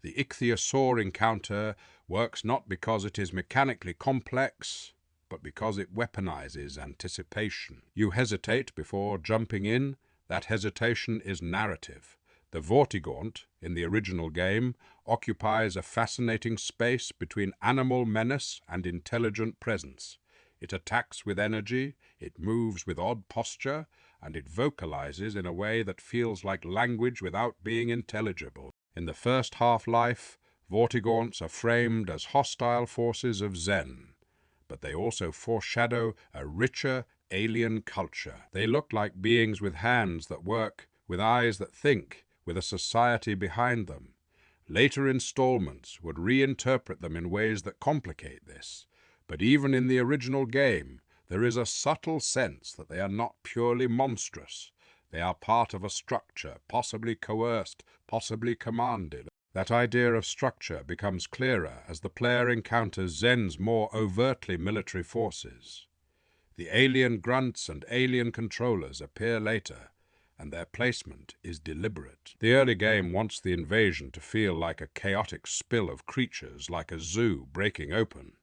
The ichthyosaur encounter works not because it is mechanically complex, but because it weaponizes anticipation. You hesitate before jumping in. That hesitation is narrative. The Vortigaunt, in the original game, occupies a fascinating space between animal menace and intelligent presence. It attacks with energy, it moves with odd posture, and it vocalizes in a way that feels like language without being intelligible. In the first Half-Life, Vortigaunts are framed as hostile forces of Zen, but they also foreshadow a richer alien culture. They look like beings with hands that work, with eyes that think, with a society behind them. Later installments would reinterpret them in ways that complicate this, but even in the original game, there is a subtle sense that they are not purely monstrous. They are part of a structure, possibly coerced, possibly commanded. That idea of structure becomes clearer as the player encounters Zen's more overtly military forces. The alien grunts and alien controllers appear later, and their placement is deliberate. The early game wants the invasion to feel like a chaotic spill of creatures, like a zoo breaking open.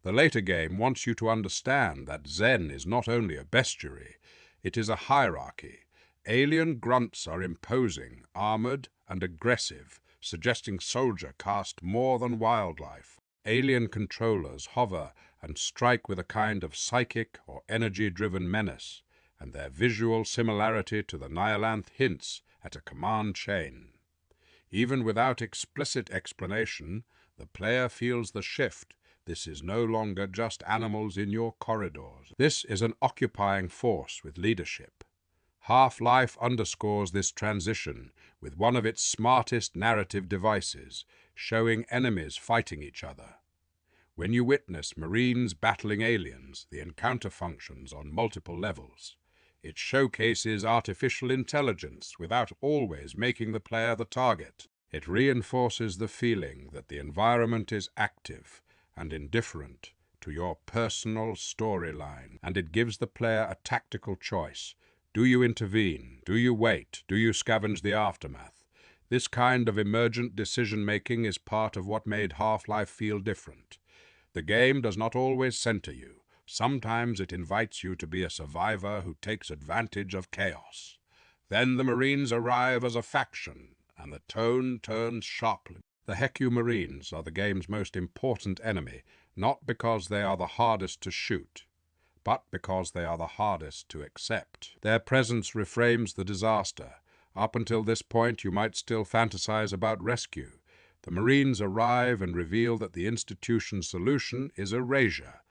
The later game wants you to understand that Zen is not only a bestiary, it is a hierarchy. Alien grunts are imposing, armored, and aggressive, suggesting soldier caste more than wildlife. Alien controllers hover and strike with a kind of psychic or energy-driven menace, and their visual similarity to the Nihilanthe hints at a command chain. Even without explicit explanation, the player feels the shift. This is no longer just animals in your corridors. This is an occupying force with leadership. Half-Life underscores this transition with one of its smartest narrative devices, showing enemies fighting each other. When you witness Marines battling aliens, the encounter functions on multiple levels. It showcases artificial intelligence without always making the player the target. It reinforces the feeling that the environment is active and indifferent to your personal storyline, and it gives the player a tactical choice. Do you intervene? Do you wait? Do you scavenge the aftermath? This kind of emergent decision-making is part of what made Half-Life feel different. The game does not always center you. Sometimes it invites you to be a survivor who takes advantage of chaos. Then the Marines arrive as a faction, and the tone turns sharply. The Hecu Marines are the game's most important enemy, not because they are the hardest to shoot, but because they are the hardest to accept. Their presence reframes the disaster. Up until this point, you might still fantasize about rescue. The Marines arrive and reveal that the institution's solution is erasure.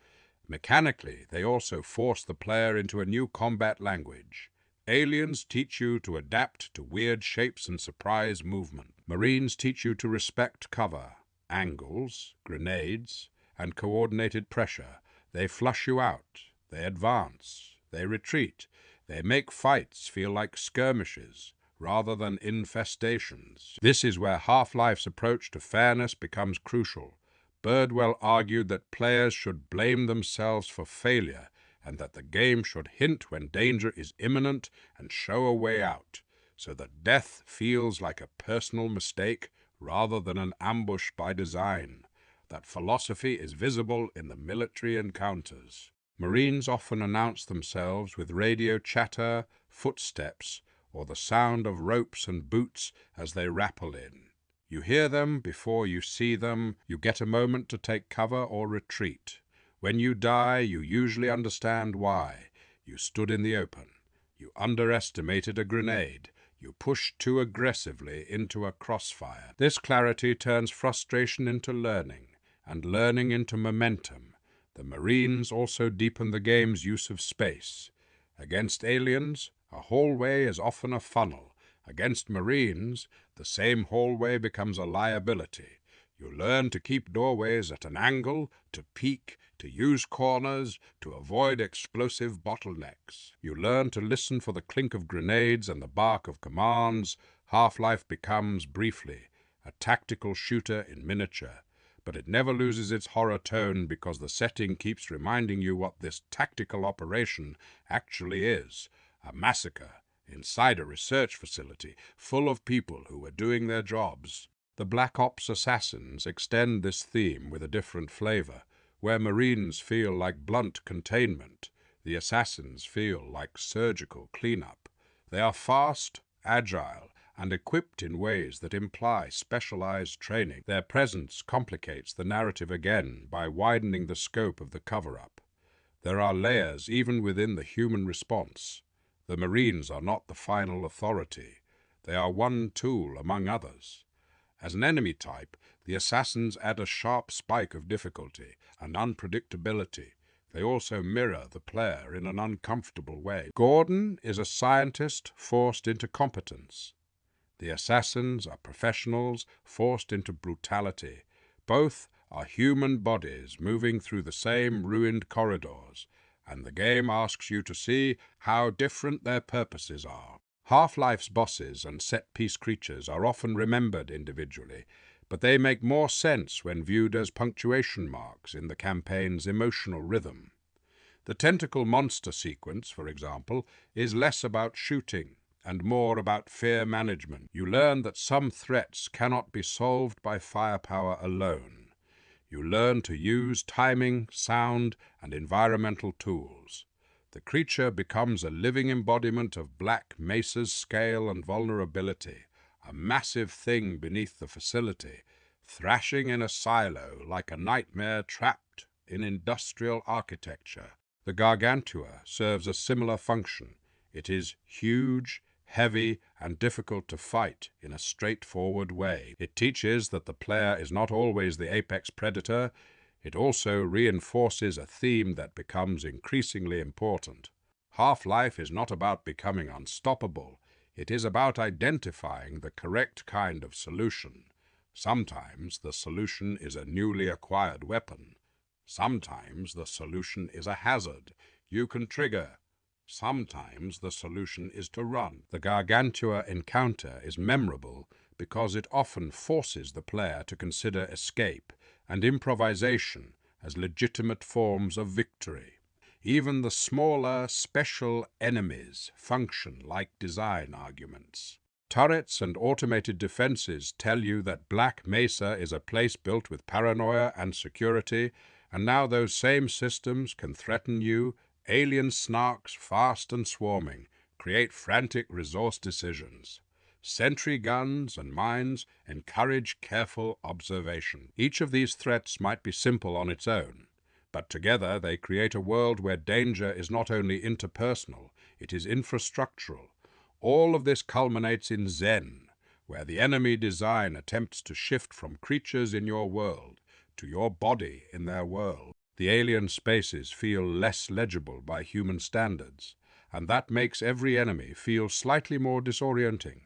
Mechanically, they also force the player into a new combat language. Aliens teach you to adapt to weird shapes and surprise movement. Marines teach you to respect cover, angles, grenades, and coordinated pressure. They flush you out. They advance. They retreat. They make fights feel like skirmishes rather than infestations. This is where Half-Life's approach to fairness becomes crucial. Birdwell argued that players should blame themselves for failure, and that the game should hint when danger is imminent and show a way out, so that death feels like a personal mistake rather than an ambush by design. That philosophy is visible in the military encounters. Marines often announce themselves with radio chatter, footsteps, or the sound of ropes and boots as they rappel in. You hear them before you see them. You get a moment to take cover or retreat. When you die, you usually understand why. You stood in the open. You underestimated a grenade. You pushed too aggressively into a crossfire. This clarity turns frustration into learning, and learning into momentum. The Marines also deepen the game's use of space. Against aliens, a hallway is often a funnel. Against Marines, the same hallway becomes a liability. You learn to keep doorways at an angle, to peek, to use corners, to avoid explosive bottlenecks. You learn to listen for the clink of grenades and the bark of commands. Half-Life becomes, briefly, a tactical shooter in miniature. But it never loses its horror tone because the setting keeps reminding you what this tactical operation actually is: a massacre inside a research facility full of people who were doing their jobs. The Black Ops assassins extend this theme with a different flavor. Where Marines feel like blunt containment, the assassins feel like surgical cleanup. They are fast, agile, and equipped in ways that imply specialized training. Their presence complicates the narrative again by widening the scope of the cover-up. There are layers even within the human response. The Marines are not the final authority. They are one tool among others. As an enemy type, the assassins add a sharp spike of difficulty and unpredictability. They also mirror the player in an uncomfortable way. Gordon is a scientist forced into competence. The assassins are professionals forced into brutality. Both are human bodies moving through the same ruined corridors, and the game asks you to see how different their purposes are. Half-Life's bosses and set-piece creatures are often remembered individually, but they make more sense when viewed as punctuation marks in the campaign's emotional rhythm. The tentacle monster sequence, for example, is less about shooting and more about fear management. You learn that some threats cannot be solved by firepower alone. You learn to use timing, sound, and environmental tools. The creature becomes a living embodiment of Black Mesa's scale and vulnerability, a massive thing beneath the facility, thrashing in a silo like a nightmare trapped in industrial architecture. The Gargantua serves a similar function. It is huge, heavy, and difficult to fight in a straightforward way. It teaches that the player is not always the apex predator. It also reinforces a theme that becomes increasingly important. Half-Life is not about becoming unstoppable. It is about identifying the correct kind of solution. Sometimes the solution is a newly acquired weapon. Sometimes the solution is a hazard you can trigger. Sometimes the solution is to run. The Gargantua encounter is memorable because it often forces the player to consider escape and improvisation as legitimate forms of victory. Even the smaller, special enemies function like design arguments. Turrets and automated defenses tell you that Black Mesa is a place built with paranoia and security, and now those same systems can threaten you. Alien snarks, fast and swarming, create frantic resource decisions. Sentry guns and mines encourage careful observation. Each of these threats might be simple on its own, but together they create a world where danger is not only interpersonal, it is infrastructural. All of this culminates in Zen, where the enemy design attempts to shift from creatures in your world to your body in their world. The alien spaces feel less legible by human standards, and that makes every enemy feel slightly more disorienting.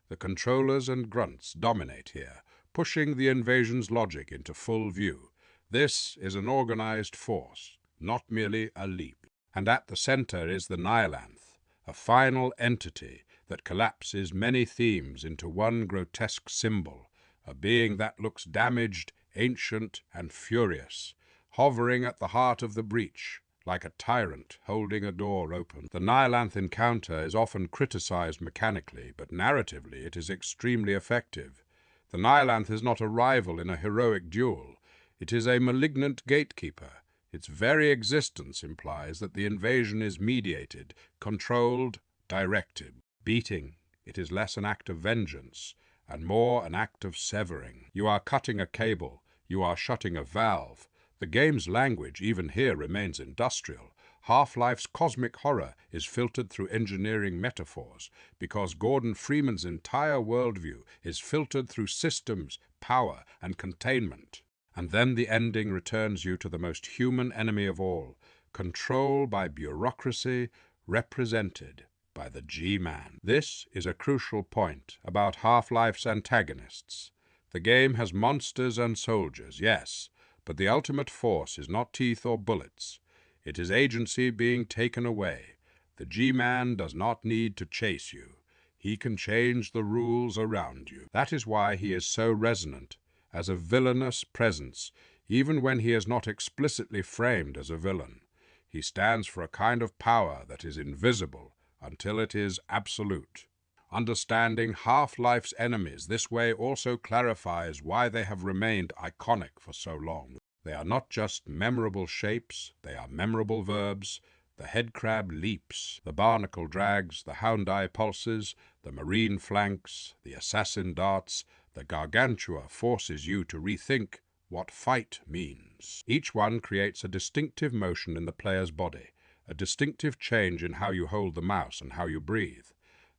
The controllers and grunts dominate here, pushing the invasion's logic into full view. This is an organized force, not merely a leap. And at the center is the Nihilanth, a final entity that collapses many themes into one grotesque symbol, a being that looks damaged, ancient, and furious, hovering at the heart of the breach, like a tyrant holding a door open. The Nihilanth encounter is often criticized mechanically, but narratively it is extremely effective. The Nihilanth is not a rival in a heroic duel. It is a malignant gatekeeper. Its very existence implies that the invasion is mediated, controlled, directed. Beating it is less an act of vengeance and more an act of severing. You are cutting a cable. You are shutting a valve. The game's language, even here, remains industrial. Half-Life's cosmic horror is filtered through engineering metaphors, because Gordon Freeman's entire worldview is filtered through systems, power, and containment. And then the ending returns you to the most human enemy of all, control by bureaucracy, represented by the G-Man. This is a crucial point about Half-Life's antagonists. The game has monsters and soldiers, yes, but the ultimate force is not teeth or bullets. It is agency being taken away. The G-Man does not need to chase you. He can change the rules around you. That is why he is so resonant as a villainous presence, even when he is not explicitly framed as a villain. He stands for a kind of power that is invisible until it is absolute. Understanding Half-Life's enemies this way also clarifies why they have remained iconic for so long. They are not just memorable shapes, they are memorable verbs. The headcrab leaps, the barnacle drags, the hound-eye pulses, the marine flanks, the assassin darts, the gargantua forces you to rethink what fight means. Each one creates a distinctive motion in the player's body, a distinctive change in how you hold the mouse and how you breathe.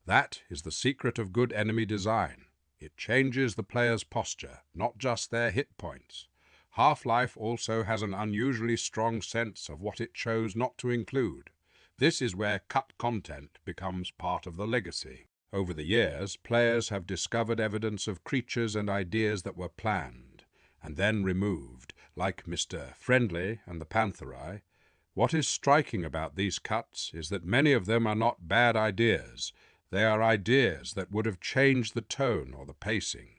That is the secret of good enemy design. It changes the player's posture, not just their hit points. Half-Life also has an unusually strong sense of what it chose not to include. This is where cut content becomes part of the legacy. Over the years, players have discovered evidence of creatures and ideas that were planned and then removed, like Mr. Friendly and the Panther Eye. What is striking about these cuts is that many of them are not bad ideas. They are ideas that would have changed the tone or the pacing.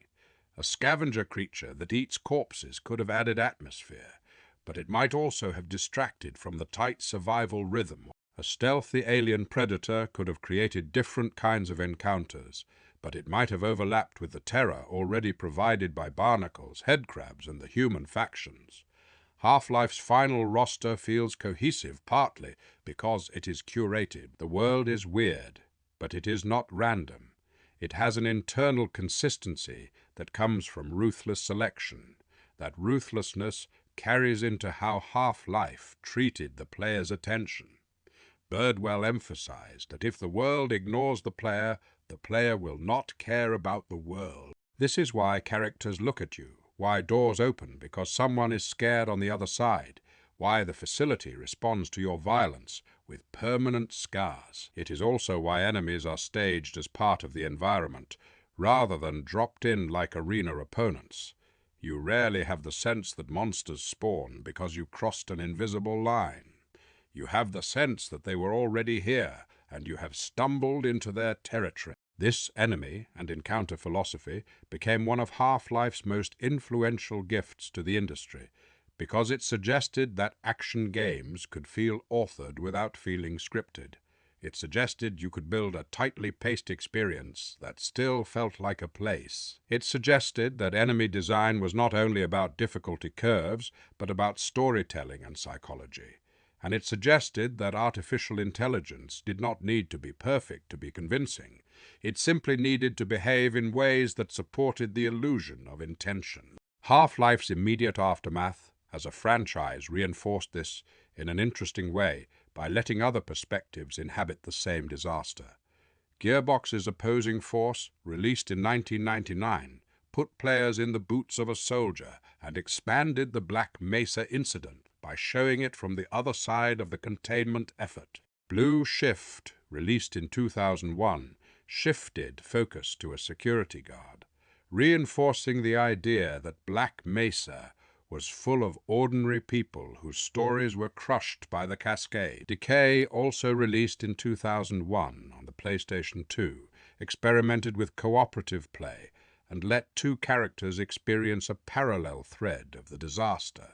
A scavenger creature that eats corpses could have added atmosphere, but it might also have distracted from the tight survival rhythm. A stealthy alien predator could have created different kinds of encounters, but it might have overlapped with the terror already provided by barnacles, headcrabs, and the human factions. Half-Life's final roster feels cohesive partly because it is curated. The world is weird, but it is not random. It has an internal consistency that comes from ruthless selection. That ruthlessness carries into how Half-Life treated the player's attention. Birdwell emphasized that if the world ignores the player will not care about the world. This is why characters look at you, why doors open because someone is scared on the other side, why the facility responds to your violence with permanent scars. It is also why enemies are staged as part of the environment, rather than dropped in like arena opponents. You rarely have the sense that monsters spawn because you crossed an invisible line. You have the sense that they were already here, and you have stumbled into their territory. This enemy and encounter philosophy became one of Half-Life's most influential gifts to the industry, because it suggested that action games could feel authored without feeling scripted. It suggested you could build a tightly paced experience that still felt like a place. It suggested that enemy design was not only about difficulty curves, but about storytelling and psychology. And it suggested that artificial intelligence did not need to be perfect to be convincing. It simply needed to behave in ways that supported the illusion of intention. Half-Life's immediate aftermath as a franchise reinforced this in an interesting way by letting other perspectives inhabit the same disaster. Gearbox's Opposing Force, released in 1999, put players in the boots of a soldier and expanded the Black Mesa incident by showing it from the other side of the containment effort. Blue Shift, released in 2001, shifted focus to a security guard, reinforcing the idea that Black Mesa was full of ordinary people whose stories were crushed by the cascade. Decay, also released in 2001 on the PlayStation 2, experimented with cooperative play and let two characters experience a parallel thread of the disaster.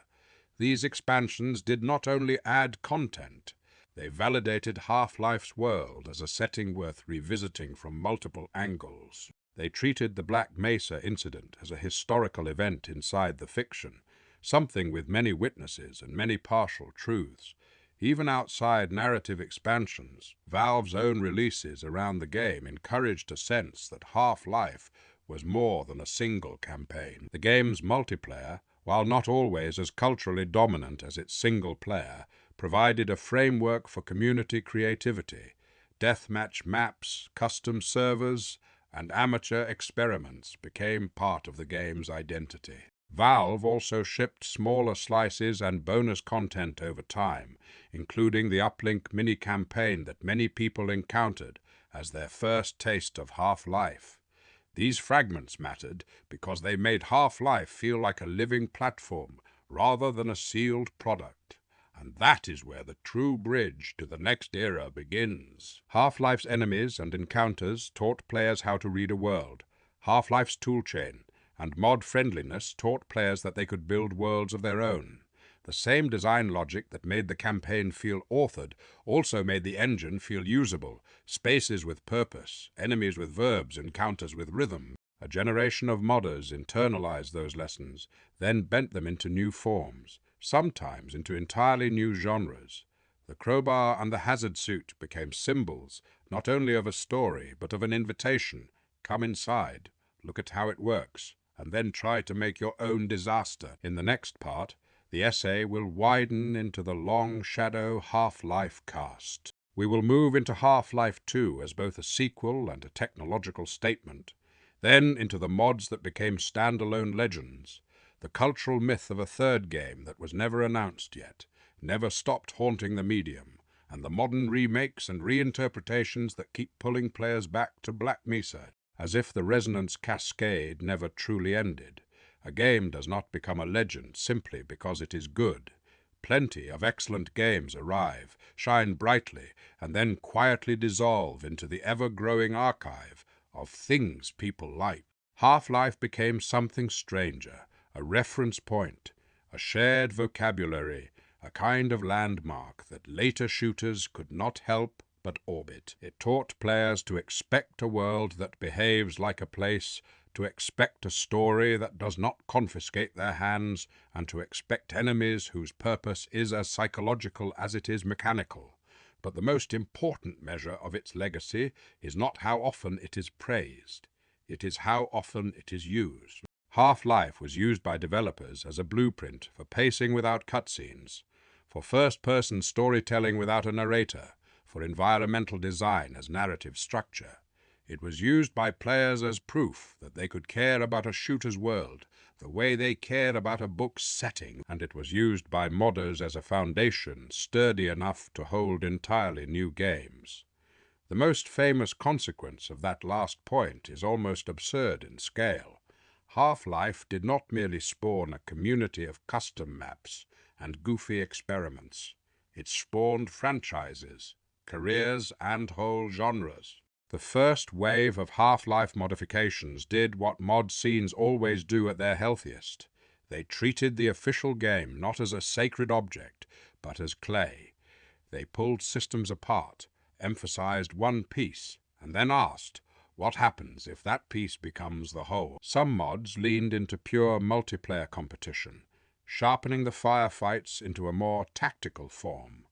These expansions did not only add content, they validated Half-Life's world as a setting worth revisiting from multiple angles. They treated the Black Mesa incident as a historical event inside the fiction, something with many witnesses and many partial truths. Even outside narrative expansions, Valve's own releases around the game encouraged a sense that Half-Life was more than a single campaign. The game's multiplayer, while not always as culturally dominant as its single player, provided a framework for community creativity. Deathmatch maps, custom servers, and amateur experiments became part of the game's identity. Valve also shipped smaller slices and bonus content over time, including the uplink mini-campaign that many people encountered as their first taste of Half-Life. These fragments mattered because they made Half-Life feel like a living platform rather than a sealed product. And that is where the true bridge to the next era begins. Half-Life's enemies and encounters taught players how to read a world. Half-Life's toolchain and mod friendliness taught players that they could build worlds of their own. The same design logic that made the campaign feel authored also made the engine feel usable, spaces with purpose, enemies with verbs, encounters with rhythm. A generation of modders internalized those lessons, then bent them into new forms, sometimes into entirely new genres. The crowbar and the hazard suit became symbols not only of a story but of an invitation. Come inside, look at how it works, and then try to make your own disaster. In the next part, the essay will widen into the long shadow Half-Life cast. We will move into Half-Life 2 as both a sequel and a technological statement, then into the mods that became standalone legends, the cultural myth of a third game that was never announced yet, never stopped haunting the medium, and the modern remakes and reinterpretations that keep pulling players back to Black Mesa, as if the resonance cascade never truly ended. A game does not become a legend simply because it is good. Plenty of excellent games arrive, shine brightly, and then quietly dissolve into the ever-growing archive of things people like. Half-Life became something stranger, a reference point, a shared vocabulary, a kind of landmark that later shooters could not help but orbit. It taught players to expect a world that behaves like a place, to expect a story that does not confiscate their hands, and to expect enemies whose purpose is as psychological as it is mechanical. But the most important measure of its legacy is not how often it is praised. It is how often it is used. Half-Life was used by developers as a blueprint for pacing without cutscenes, for first-person storytelling without a narrator, for environmental design as narrative structure. It was used by players as proof that they could care about a shooter's world the way they cared about a book's setting, and it was used by modders as a foundation sturdy enough to hold entirely new games. The most famous consequence of that last point is almost absurd in scale. Half-Life did not merely spawn a community of custom maps and goofy experiments. It spawned franchises, careers, and whole genres. The first wave of Half-Life modifications did what mod scenes always do at their healthiest. They treated the official game not as a sacred object, but as clay. They pulled systems apart, emphasized one piece, and then asked, what happens if that piece becomes the whole? Some mods leaned into pure multiplayer competition, sharpening the firefights into a more tactical form.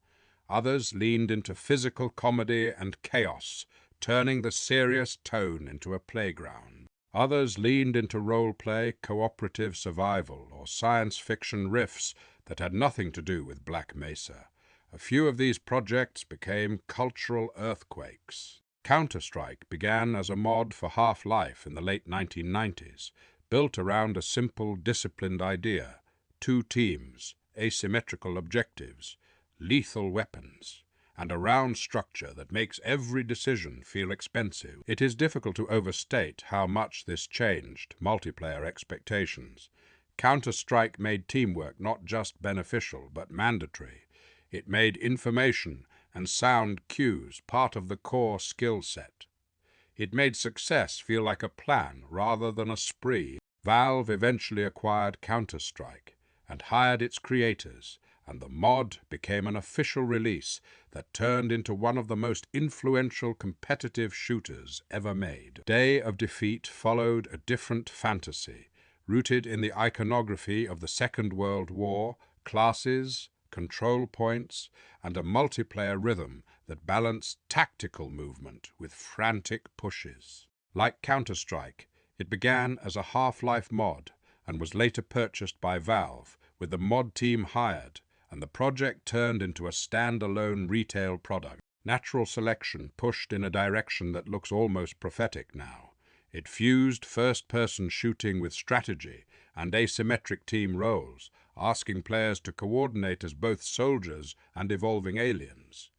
Others leaned into physical comedy and chaos, turning the serious tone into a playground. Others leaned into role-play, cooperative survival, or science fiction riffs that had nothing to do with Black Mesa. A few of these projects became cultural earthquakes. Counter-Strike began as a mod for Half-Life in the late 1990s, built around a simple, disciplined idea: 2 teams, asymmetrical objectives, lethal weapons, and a round structure that makes every decision feel expensive. It is difficult to overstate how much this changed multiplayer expectations. Counter-Strike made teamwork not just beneficial, but mandatory. It made information and sound cues part of the core skill set. It made success feel like a plan rather than a spree. Valve eventually acquired Counter-Strike and hired its creators, and the mod became an official release that turned into one of the most influential competitive shooters ever made. Day of Defeat followed a different fantasy, rooted in the iconography of the Second World War, classes, control points, and a multiplayer rhythm that balanced tactical movement with frantic pushes. Like Counter-Strike, it began as a Half-Life mod and was later purchased by Valve, with the mod team hired, and the project turned into a standalone retail product. Natural selection pushed in a direction that looks almost prophetic now. It fused first-person shooting with strategy and asymmetric team roles, asking players to coordinate as both soldiers and evolving aliens.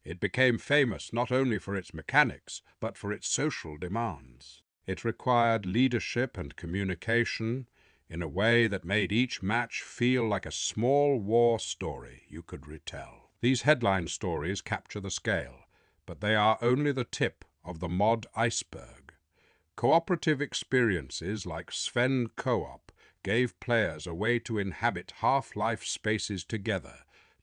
It became famous not only for its mechanics, but for its social demands. It required leadership and communication in a way that made each match feel like a small war story you could retell. These headline stories capture the scale, but they are only the tip of the mod iceberg. Cooperative experiences like Sven Co-op gave players a way to inhabit Half-Life spaces together,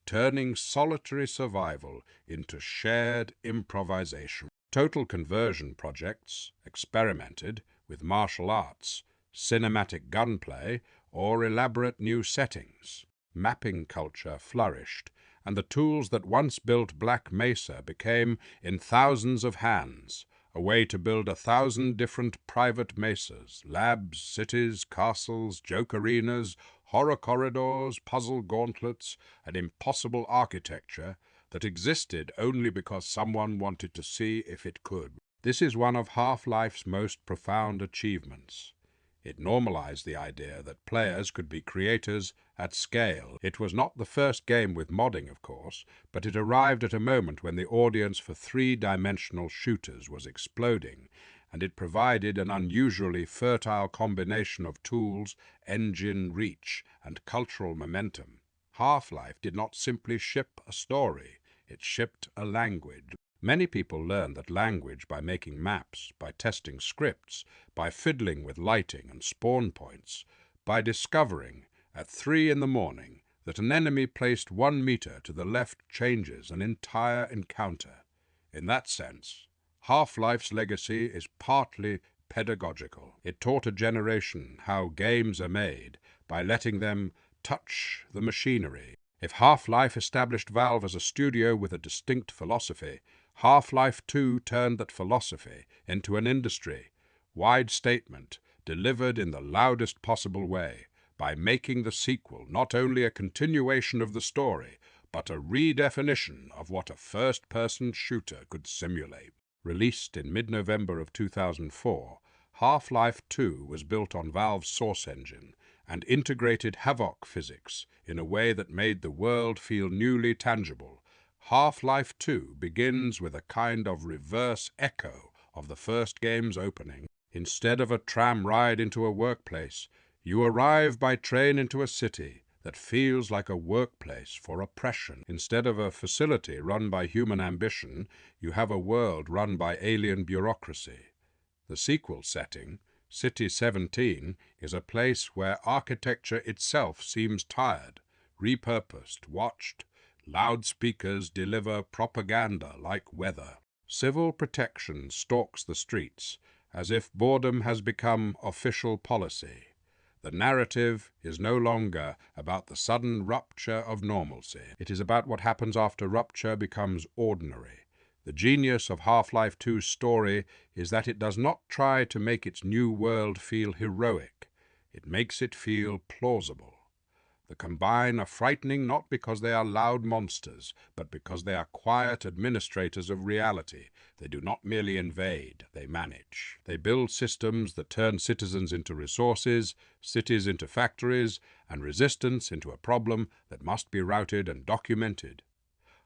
turning solitary survival into shared improvisation. Total conversion projects experimented with martial arts, cinematic gunplay, or elaborate new settings. Mapping culture flourished, and the tools that once built Black Mesa became, in thousands of hands, a way to build 1,000 different private mesas, labs, cities, castles, joke arenas, horror corridors, puzzle gauntlets, and impossible architecture that existed only because someone wanted to see if it could. This is one of Half-Life's most profound achievements. It normalized the idea that players could be creators at scale. It was not the first game with modding, of course, but it arrived at a moment when the audience for 3-dimensional shooters was exploding, and it provided an unusually fertile combination of tools, engine reach, and cultural momentum. Half-Life did not simply ship a story, it shipped a language. Many people learn that language by making maps, by testing scripts, by fiddling with lighting and spawn points, by discovering at 3 in the morning that an enemy placed 1 meter to the left changes an entire encounter. In that sense, Half-Life's legacy is partly pedagogical. It taught a generation how games are made by letting them touch the machinery. If Half-Life established Valve as a studio with a distinct philosophy, Half-Life 2 turned that philosophy into an industry-wide statement delivered in the loudest possible way by making the sequel not only a continuation of the story, but a redefinition of what a first-person shooter could simulate. Released in mid-November of 2004, Half-Life 2 was built on Valve's Source engine and integrated Havoc physics in a way that made the world feel newly tangible. Half-Life 2 begins with a kind of reverse echo of the first game's opening. Instead of a tram ride into a workplace, you arrive by train into a city, that feels like a workplace for oppression. Instead of a facility run by human ambition, you have a world run by alien bureaucracy. The sequel setting, City 17, is a place where architecture itself seems tired, repurposed, watched. Loudspeakers deliver propaganda like weather. Civil protection stalks the streets, as if boredom has become official policy. The narrative is no longer about the sudden rupture of normalcy. It is about what happens after rupture becomes ordinary. The genius of Half-Life 2's story is that it does not try to make its new world feel heroic. It makes it feel plausible. The Combine are frightening not because they are loud monsters, but because they are quiet administrators of reality. They do not merely invade, they manage. They build systems that turn citizens into resources, cities into factories, and resistance into a problem that must be routed and documented.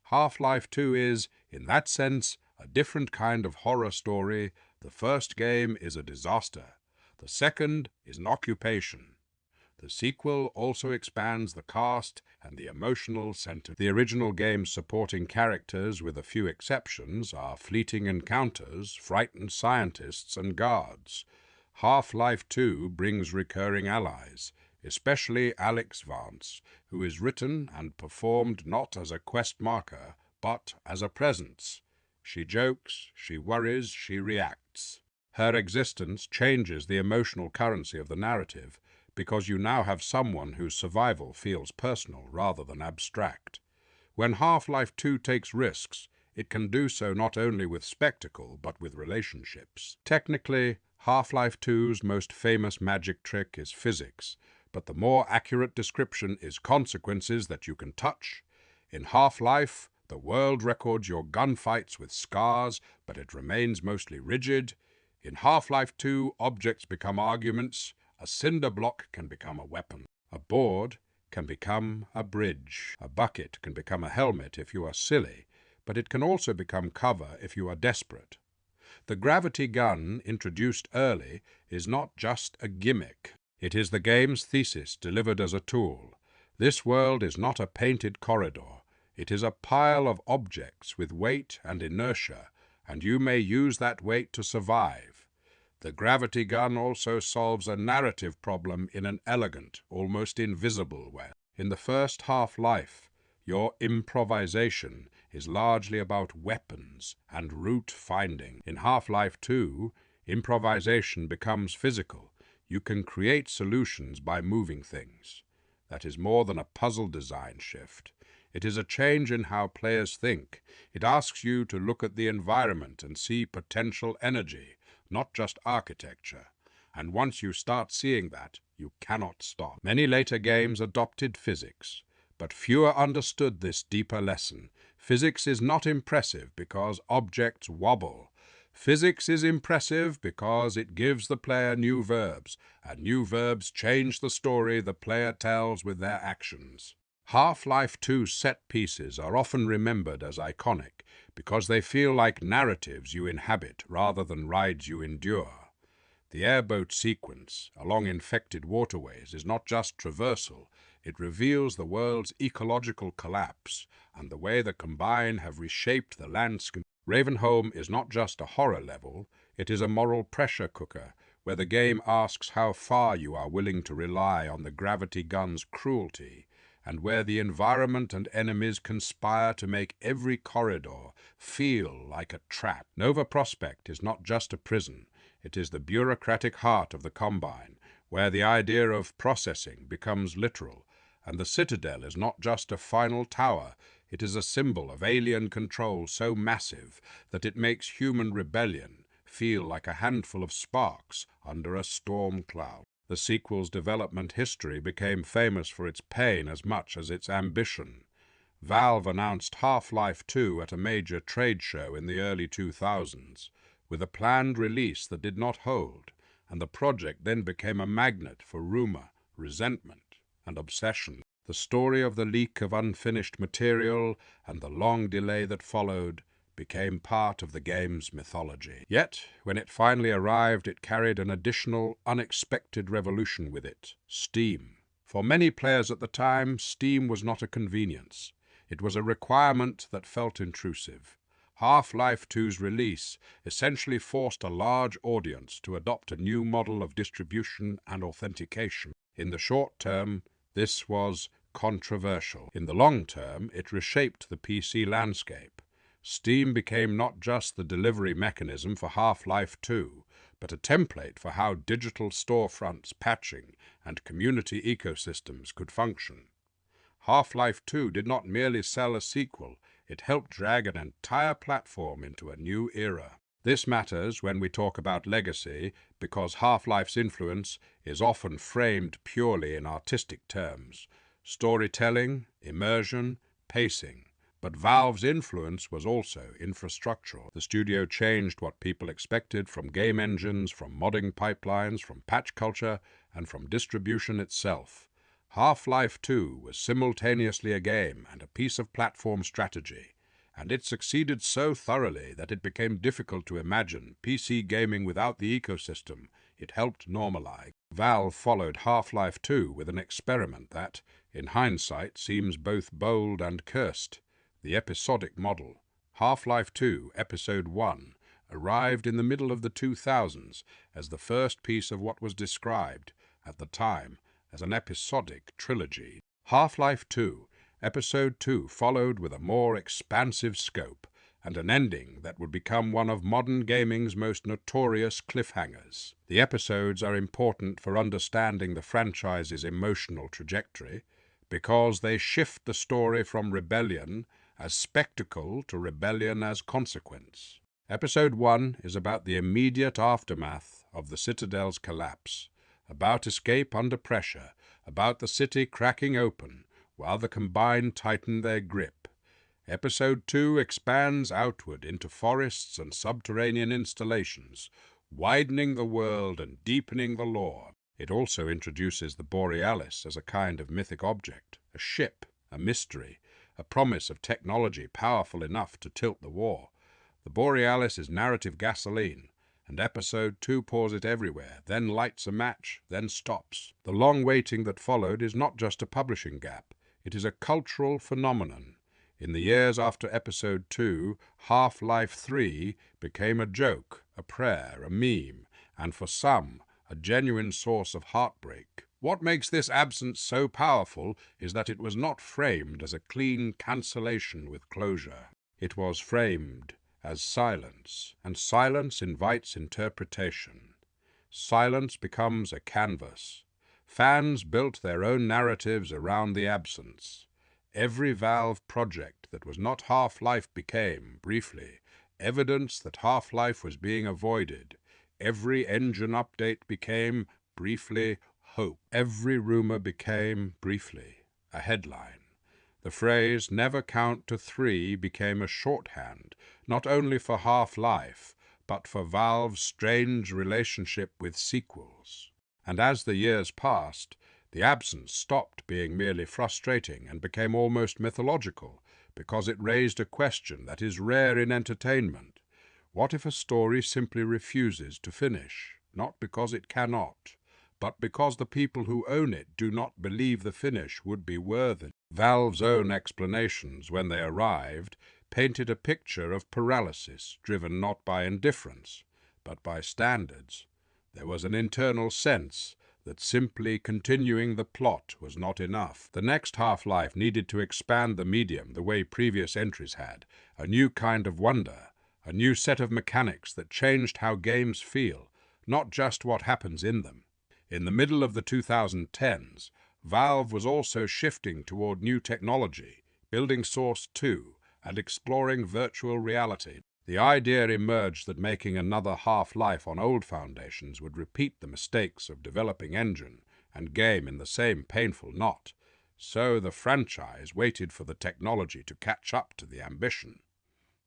Half-Life 2 is, in that sense, a different kind of horror story. The first game is a disaster. The second is an occupation. The sequel also expands the cast and the emotional center. The original game's supporting characters, with a few exceptions, are fleeting encounters, frightened scientists, and guards. Half-Life 2 brings recurring allies, especially Alex Vance, who is written and performed not as a quest marker, but as a presence. She jokes, she worries, she reacts. Her existence changes the emotional currency of the narrative, because you now have someone whose survival feels personal rather than abstract. When Half-Life 2 takes risks, it can do so not only with spectacle, but with relationships. Technically, Half-Life 2's most famous magic trick is physics, but the more accurate description is consequences that you can touch. In Half-Life, the world records your gunfights with scars, but it remains mostly rigid. In Half-Life 2, objects become arguments. A cinder block can become a weapon. A board can become a bridge. A bucket can become a helmet if you are silly, but it can also become cover if you are desperate. The gravity gun, introduced early, is not just a gimmick. It is the game's thesis delivered as a tool. This world is not a painted corridor. It is a pile of objects with weight and inertia, and you may use that weight to survive. The gravity gun also solves a narrative problem in an elegant, almost invisible way. In the first Half-Life, your improvisation is largely about weapons and route finding. In Half-Life 2, improvisation becomes physical. You can create solutions by moving things. That is more than a puzzle design shift. It is a change in how players think. It asks you to look at the environment and see potential energy, not just architecture. And once you start seeing that, you cannot stop. Many later games adopted physics, but fewer understood this deeper lesson. Physics is not impressive because objects wobble. Physics is impressive because it gives the player new verbs, and new verbs change the story the player tells with their actions. Half-Life 2 set pieces are often remembered as iconic because they feel like narratives you inhabit rather than rides you endure. The airboat sequence along infected waterways is not just traversal, it reveals the world's ecological collapse and the way the Combine have reshaped the landscape. Ravenholm is not just a horror level, it is a moral pressure cooker where the game asks how far you are willing to rely on the gravity gun's cruelty, and where the environment and enemies conspire to make every corridor feel like a trap. Nova Prospekt is not just a prison, it is the bureaucratic heart of the Combine, where the idea of processing becomes literal, and the Citadel is not just a final tower, it is a symbol of alien control so massive that it makes human rebellion feel like a handful of sparks under a storm cloud. The sequel's development history became famous for its pain as much as its ambition. Valve announced Half-Life 2 at a major trade show in the early 2000s, with a planned release that did not hold, and the project then became a magnet for rumor, resentment, and obsession. The story of the leak of unfinished material and the long delay that followed became part of the game's mythology. Yet, when it finally arrived, it carried an additional, unexpected revolution with it: Steam. For many players at the time, Steam was not a convenience. It was a requirement that felt intrusive. Half-Life 2's release essentially forced a large audience to adopt a new model of distribution and authentication. In the short term, this was controversial. In the long term, it reshaped the PC landscape. Steam became not just the delivery mechanism for Half-Life 2, but a template for how digital storefronts, patching, and community ecosystems could function. Half-Life 2 did not merely sell a sequel, it helped drag an entire platform into a new era. This matters when we talk about legacy, because Half-Life's influence is often framed purely in artistic terms: storytelling, immersion, pacing. But Valve's influence was also infrastructural. The studio changed what people expected from game engines, from modding pipelines, from patch culture, and from distribution itself. Half-Life 2 was simultaneously a game and a piece of platform strategy, and it succeeded so thoroughly that it became difficult to imagine PC gaming without the ecosystem it helped normalize. Valve followed Half-Life 2 with an experiment that, in hindsight, seems both bold and cursed. The episodic model. Half-Life 2 Episode 1 arrived in the middle of the 2000s as the first piece of what was described, at the time, as an episodic trilogy. Half-Life 2 Episode 2 followed with a more expansive scope and an ending that would become one of modern gaming's most notorious cliffhangers. The episodes are important for understanding the franchise's emotional trajectory, because they shift the story from rebellion as spectacle to rebellion as consequence. Episode 1 is about the immediate aftermath of the Citadel's collapse, about escape under pressure, about the city cracking open while the Combined tighten their grip. Episode 2 expands outward into forests and subterranean installations, widening the world and deepening the lore. It also introduces the Borealis as a kind of mythic object, a ship, a mystery, a promise of technology powerful enough to tilt the war. The Borealis is narrative gasoline, and Episode 2 pours it everywhere, then lights a match, then stops. The long waiting that followed is not just a publishing gap, it is a cultural phenomenon. In the years after Episode 2, Half-Life 3 became a joke, a prayer, a meme, and for some, a genuine source of heartbreak. What makes this absence so powerful is that it was not framed as a clean cancellation with closure. It was framed as silence, and silence invites interpretation. Silence becomes a canvas. Fans built their own narratives around the absence. Every Valve project that was not Half-Life became, briefly, evidence that Half-Life was being avoided. Every engine update became, briefly, hope. Every rumor became, briefly, a headline. The phrase "never count to 3" became a shorthand, not only for Half-Life, but for Valve's strange relationship with sequels. And as the years passed, the absence stopped being merely frustrating and became almost mythological, because it raised a question that is rare in entertainment. What if a story simply refuses to finish, not because it cannot, but because the people who own it do not believe the finish would be worthy? Valve's own explanations, when they arrived, painted a picture of paralysis, driven not by indifference, but by standards. There was an internal sense that simply continuing the plot was not enough. The next Half-Life needed to expand the medium the way previous entries had, a new kind of wonder, a new set of mechanics that changed how games feel, not just what happens in them. In the middle of the 2010s, Valve was also shifting toward new technology, building Source 2, and exploring virtual reality. The idea emerged that making another Half-Life on old foundations would repeat the mistakes of developing engine and game in the same painful knot, so the franchise waited for the technology to catch up to the ambition.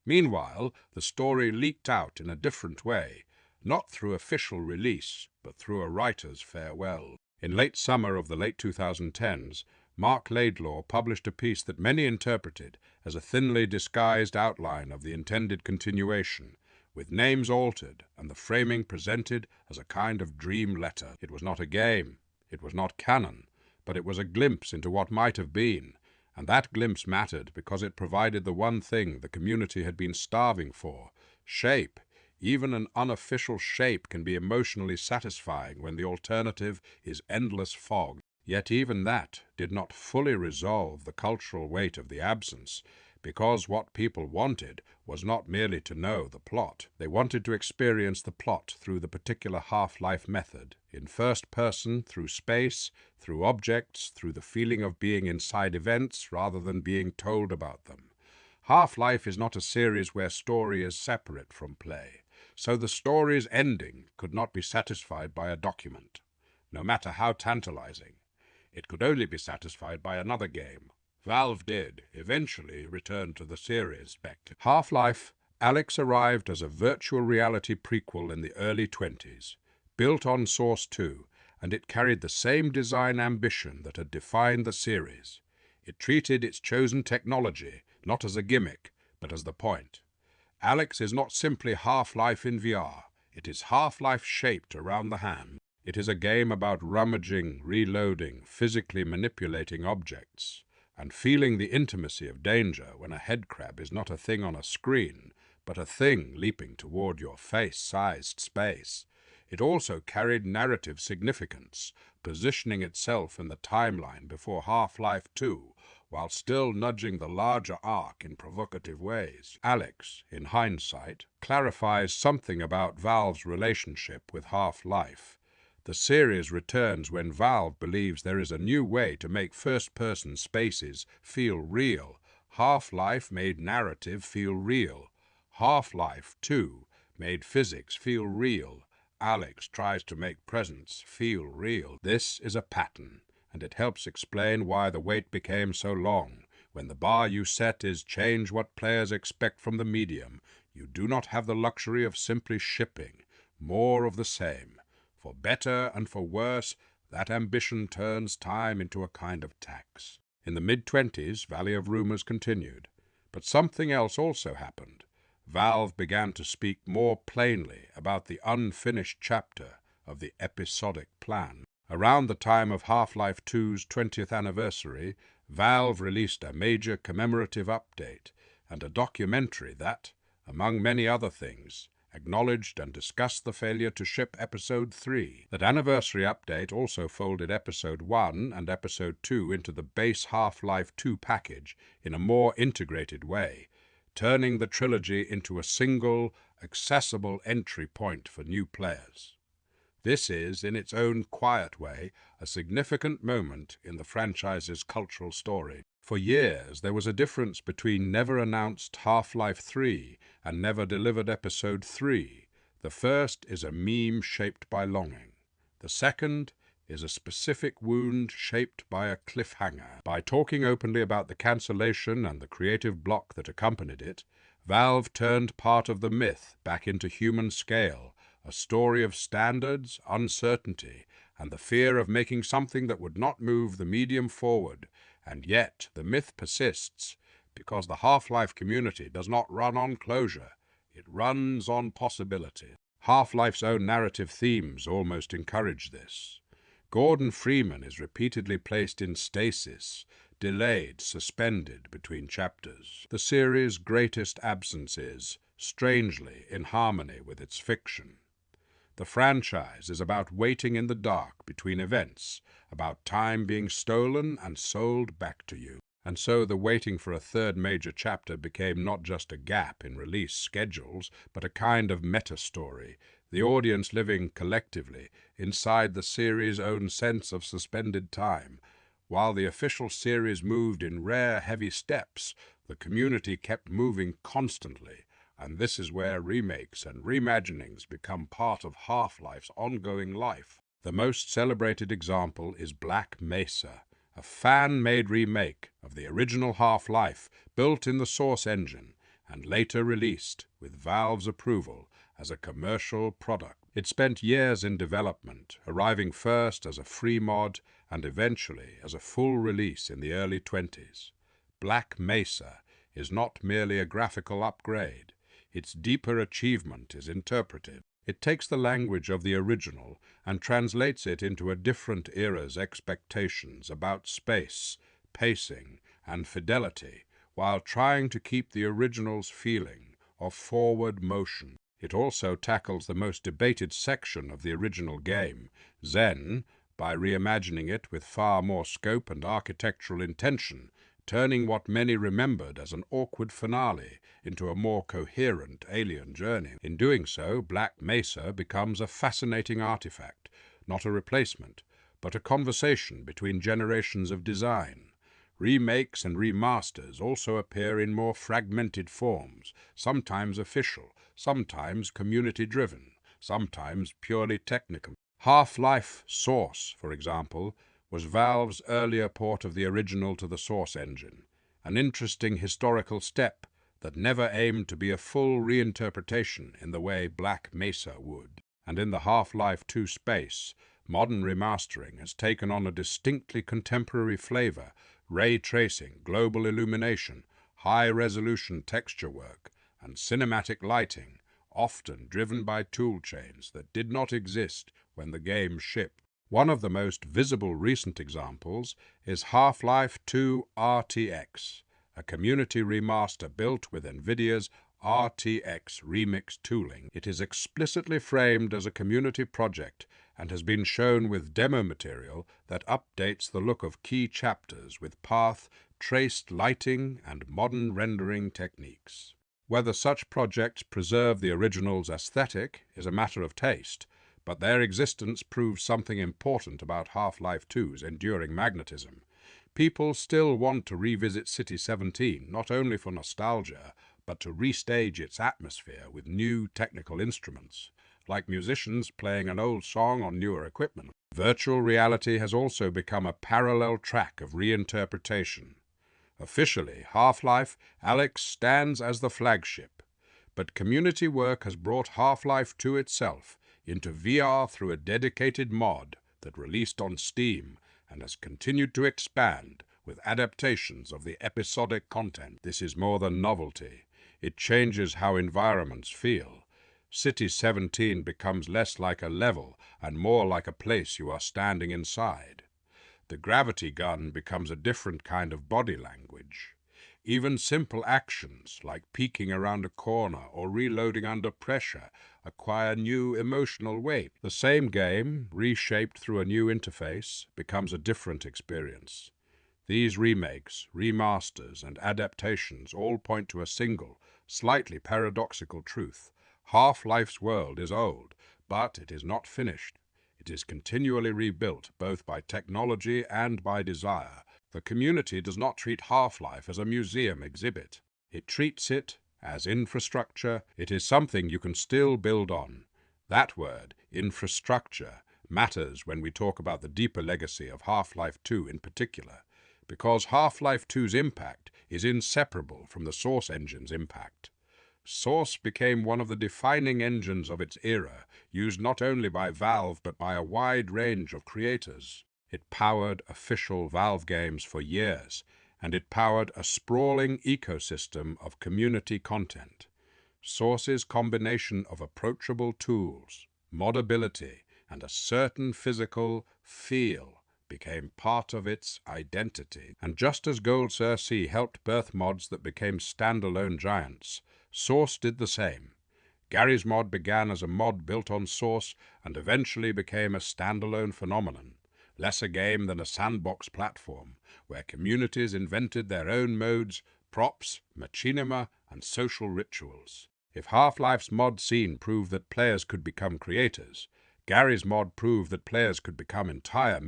Meanwhile, the story leaked out in a different way, not through official release, but through a writer's farewell. In late summer of the late 2010s, Mark Laidlaw published a piece that many interpreted as a thinly disguised outline of the intended continuation, with names altered and the framing presented as a kind of dream letter. It was not a game, it was not canon, but it was a glimpse into what might have been, and that glimpse mattered because it provided the one thing the community had been starving for: shape. Even an unofficial shape can be emotionally satisfying when the alternative is endless fog. Yet even that did not fully resolve the cultural weight of the absence, because what people wanted was not merely to know the plot. They wanted to experience the plot through the particular Half-Life method, in first person, through space, through objects, through the feeling of being inside events rather than being told about them. Half-Life is not a series where story is separate from play, so the story's ending could not be satisfied by a document, no matter how tantalizing. It could only be satisfied by another game. Valve did eventually return to the series. Half-Life: Alyx arrived as a virtual reality prequel in the early 20s, built on Source 2, and it carried the same design ambition that had defined the series. It treated its chosen technology not as a gimmick, but as the point. Alyx is not simply Half-Life in VR. It is Half-Life shaped around the hand. It is a game about rummaging, reloading, physically manipulating objects, and feeling the intimacy of danger when a headcrab is not a thing on a screen, but a thing leaping toward your face-sized space. It also carried narrative significance, positioning itself in the timeline before Half-Life 2, while still nudging the larger arc in provocative ways. Alyx, in hindsight, clarifies something about Valve's relationship with Half-Life. The series returns when Valve believes there is a new way to make first-person spaces feel real. Half-Life made narrative feel real. Half-Life 2 made physics feel real. Alyx tries to make presence feel real. This is a pattern, and it helps explain why the wait became so long. When the bar you set is change what players expect from the medium, you do not have the luxury of simply shipping more of the same. For better and for worse, that ambition turns time into a kind of tax. In the mid-20s, Valley of Rumors continued. But something else also happened. Valve began to speak more plainly about the unfinished chapter of the episodic plan. Around the time of Half-Life 2's 20th anniversary, Valve released a major commemorative update and a documentary that, among many other things, acknowledged and discussed the failure to ship Episode 3. That anniversary update also folded Episode 1 and Episode 2 into the base Half-Life 2 package in a more integrated way, turning the trilogy into a single, accessible entry point for new players. This is, in its own quiet way, a significant moment in the franchise's cultural story. For years, there was a difference between never-announced Half-Life 3 and never-delivered Episode 3. The first is a meme shaped by longing. The second is a specific wound shaped by a cliffhanger. By talking openly about the cancellation and the creative block that accompanied it, Valve turned part of the myth back into human scale, a story of standards, uncertainty, and the fear of making something that would not move the medium forward. And yet the myth persists, because the Half-Life community does not run on closure. It runs on possibility. Half-Life's own narrative themes almost encourage this. Gordon Freeman is repeatedly placed in stasis, delayed, suspended between chapters. The series' greatest absence is, strangely, in harmony with its fiction. The franchise is about waiting in the dark between events, about time being stolen and sold back to you. And so the waiting for a third major chapter became not just a gap in release schedules, but a kind of meta-story, the audience living collectively inside the series' own sense of suspended time. While the official series moved in rare, heavy steps, the community kept moving constantly. And this is where remakes and reimaginings become part of Half-Life's ongoing life. The most celebrated example is Black Mesa, a fan-made remake of the original Half-Life, built in the Source engine, and later released, with Valve's approval, as a commercial product. It spent years in development, arriving first as a free mod and eventually as a full release in the early 20s. Black Mesa is not merely a graphical upgrade. Its deeper achievement is interpretive. It takes the language of the original and translates it into a different era's expectations about space, pacing, and fidelity, while trying to keep the original's feeling of forward motion. It also tackles the most debated section of the original game, Zen, by reimagining it with far more scope and architectural intention, turning what many remembered as an awkward finale into a more coherent alien journey. In doing so, Black Mesa becomes a fascinating artifact, not a replacement, but a conversation between generations of design. Remakes and remasters also appear in more fragmented forms, sometimes official, sometimes community-driven, sometimes purely technical. Half-Life Source, for example, was Valve's earlier port of the original to the Source engine, an interesting historical step that never aimed to be a full reinterpretation in the way Black Mesa would. And in the Half-Life 2 space, modern remastering has taken on a distinctly contemporary flavor, ray tracing, global illumination, high-resolution texture work, and cinematic lighting, often driven by tool chains that did not exist when the game shipped. One of the most visible recent examples is Half-Life 2 RTX, a community remaster built with NVIDIA's RTX Remix tooling. It is explicitly framed as a community project and has been shown with demo material that updates the look of key chapters with path, traced lighting, and modern rendering techniques. Whether such projects preserve the original's aesthetic is a matter of taste, but their existence proves something important about Half-Life 2's enduring magnetism. People still want to revisit City 17, not only for nostalgia, but to restage its atmosphere with new technical instruments, like musicians playing an old song on newer equipment. Virtual reality has also become a parallel track of reinterpretation. Officially, Half-Life Alyx stands as the flagship, but community work has brought Half-Life 2 itself into VR through a dedicated mod that released on Steam and has continued to expand with adaptations of the episodic content. This is more than novelty. It changes how environments feel. City 17 becomes less like a level and more like a place you are standing inside. The gravity gun becomes a different kind of body language. Even simple actions like peeking around a corner or reloading under pressure acquire new emotional weight. The same game, reshaped through a new interface, becomes a different experience. These remakes, remasters, and adaptations all point to a single, slightly paradoxical truth. Half-Life's world is old, but it is not finished. It is continually rebuilt, both by technology and by desire. The community does not treat Half-Life as a museum exhibit. It treats it as infrastructure. It is something you can still build on. That word, infrastructure, matters when we talk about the deeper legacy of Half-Life 2 in particular, because Half-Life 2's impact is inseparable from the Source engine's impact. Source became one of the defining engines of its era, used not only by Valve but by a wide range of creators. It powered official Valve games for years, and it powered a sprawling ecosystem of community content. Source's combination of approachable tools, modability, and a certain physical feel became part of its identity. And just as Gold Circe helped birth mods that became standalone giants, Source did the same. Garry's Mod began as a mod built on Source and eventually became a standalone phenomenon, less a game than a sandbox platform, where communities invented their own modes, props, machinima, and social rituals. If Half-Life's mod scene proved that players could become creators, Garry's Mod proved that players could become entire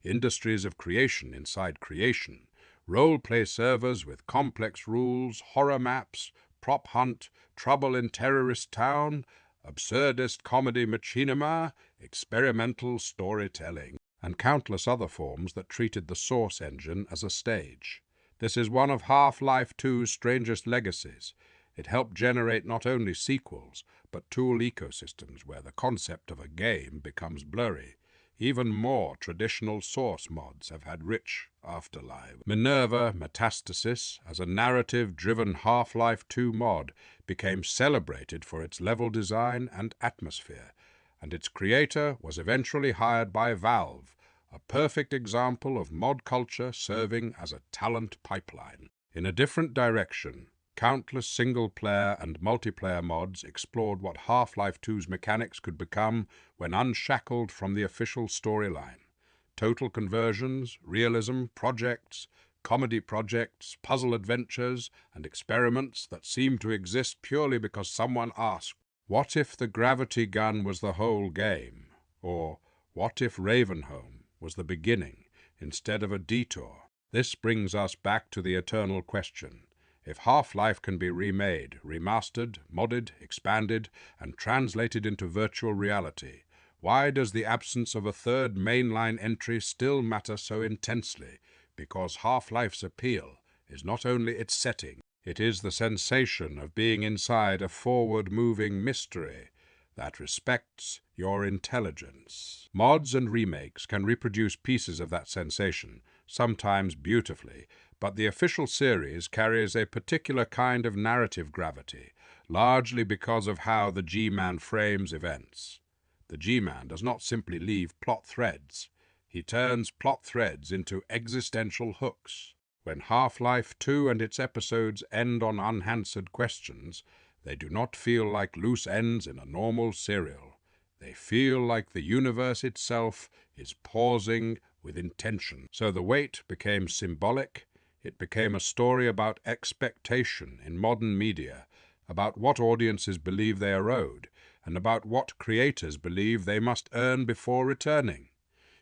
industries of creation inside creation, role-play servers with complex rules, horror maps, prop hunt, trouble in terrorist town, absurdist comedy machinima, experimental storytelling, and countless other forms that treated the Source engine as a stage. This is one of Half-Life 2's strangest legacies. It helped generate not only sequels, but tool ecosystems where the concept of a game becomes blurry. Even more traditional source mods have had rich afterlives. Minerva Metastasis, as a narrative-driven Half-Life 2 mod, became celebrated for its level design and atmosphere, and its creator was eventually hired by Valve, a perfect example of mod culture serving as a talent pipeline. In a different direction, countless single-player and multiplayer mods explored what Half-Life 2's mechanics could become when unshackled from the official storyline. Total conversions, realism projects, comedy projects, puzzle adventures, and experiments that seemed to exist purely because someone asked, "What if the gravity gun was the whole game?" Or, "What if Ravenholm was the beginning instead of a detour?" This brings us back to the eternal question. If Half-Life can be remade, remastered, modded, expanded, and translated into virtual reality, why does the absence of a third mainline entry still matter so intensely? Because Half-Life's appeal is not only its setting, it is the sensation of being inside a forward-moving mystery that respects your intelligence. Mods and remakes can reproduce pieces of that sensation, sometimes beautifully, but the official series carries a particular kind of narrative gravity, largely because of how the G-Man frames events. The G-Man does not simply leave plot threads. He turns plot threads into existential hooks. When Half-Life 2 and its episodes end on unanswered questions, they do not feel like loose ends in a normal serial. They feel like the universe itself is pausing with intention. So the wait became symbolic. It became a story about expectation in modern media, about what audiences believe they are owed, and about what creators believe they must earn before returning.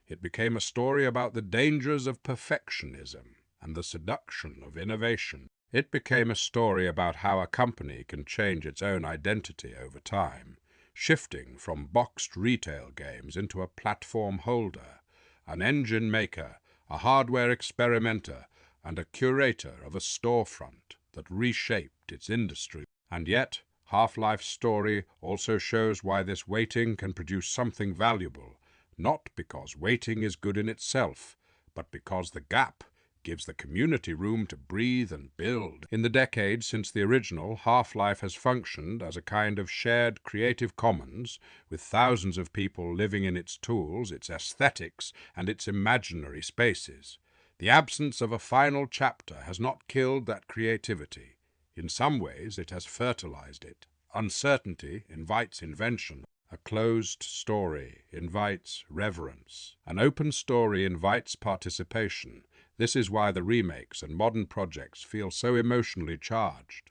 It became a story about the dangers of perfectionism and the seduction of innovation. It became a story about how a company can change its own identity over time, shifting from boxed retail games into a platform holder, an engine maker, a hardware experimenter, and a curator of a storefront that reshaped its industry. And yet, Half-Life's story also shows why this waiting can produce something valuable, not because waiting is good in itself, but because the gap gives the community room to breathe and build. In the decades since the original, Half-Life has functioned as a kind of shared creative commons, with thousands of people living in its tools, its aesthetics, and its imaginary spaces. The absence of a final chapter has not killed that creativity. In some ways, it has fertilized it. Uncertainty invites invention. A closed story invites reverence. An open story invites participation. This is why the remakes and modern projects feel so emotionally charged.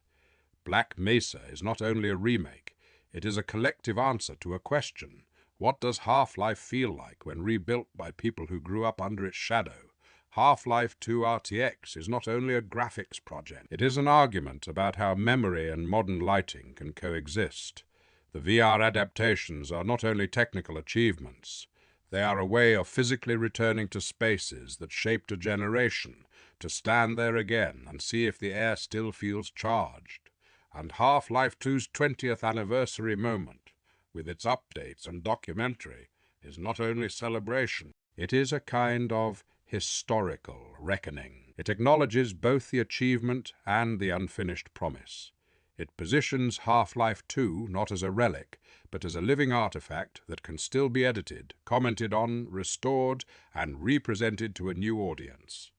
Black Mesa is not only a remake, it is a collective answer to a question. What does Half-Life feel like when rebuilt by people who grew up under its shadow? Half-Life 2 RTX is not only a graphics project, it is an argument about how memory and modern lighting can coexist. The VR adaptations are not only technical achievements, they are a way of physically returning to spaces that shaped a generation, to stand there again and see if the air still feels charged. And Half-Life 2's 20th anniversary moment, with its updates and documentary, is not only celebration, it is a kind of historical reckoning. It acknowledges both the achievement and the unfinished promise. It positions Half-Life 2 not as a relic, but as a living artifact that can still be edited, commented on, restored, and represented to a new audience.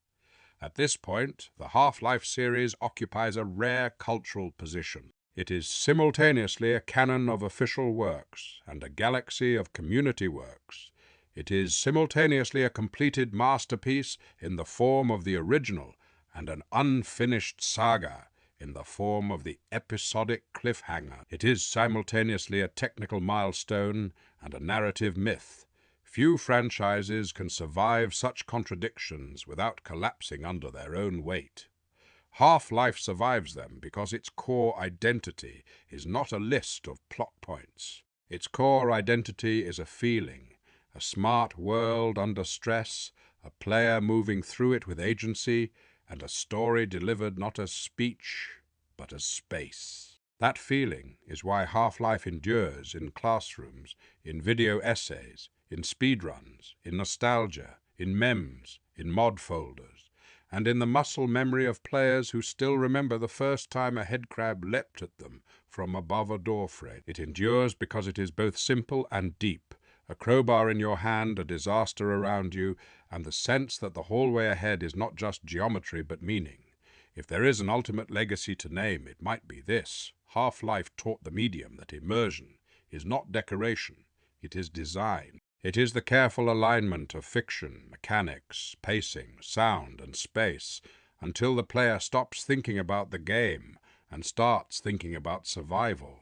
At this point, the Half-Life series occupies a rare cultural position. It is simultaneously a canon of official works and a galaxy of community works. It is simultaneously a completed masterpiece in the form of the original and an unfinished saga in the form of the episodic cliffhanger. It is simultaneously a technical milestone and a narrative myth. Few franchises can survive such contradictions without collapsing under their own weight. Half-Life survives them because its core identity is not a list of plot points. Its core identity is a feeling, a smart world under stress, a player moving through it with agency, and a story delivered not as speech, but as space. That feeling is why Half-Life endures in classrooms, in video essays, in speedruns, in nostalgia, in memes, in mod folders, and in the muscle memory of players who still remember the first time a headcrab leapt at them from above a door frame. It endures because it is both simple and deep, a crowbar in your hand, a disaster around you, and the sense that the hallway ahead is not just geometry but meaning. If there is an ultimate legacy to name, it might be this. Half-Life taught the medium that immersion is not decoration, it is design. It is the careful alignment of fiction, mechanics, pacing, sound, and space, until the player stops thinking about the game and starts thinking about survival.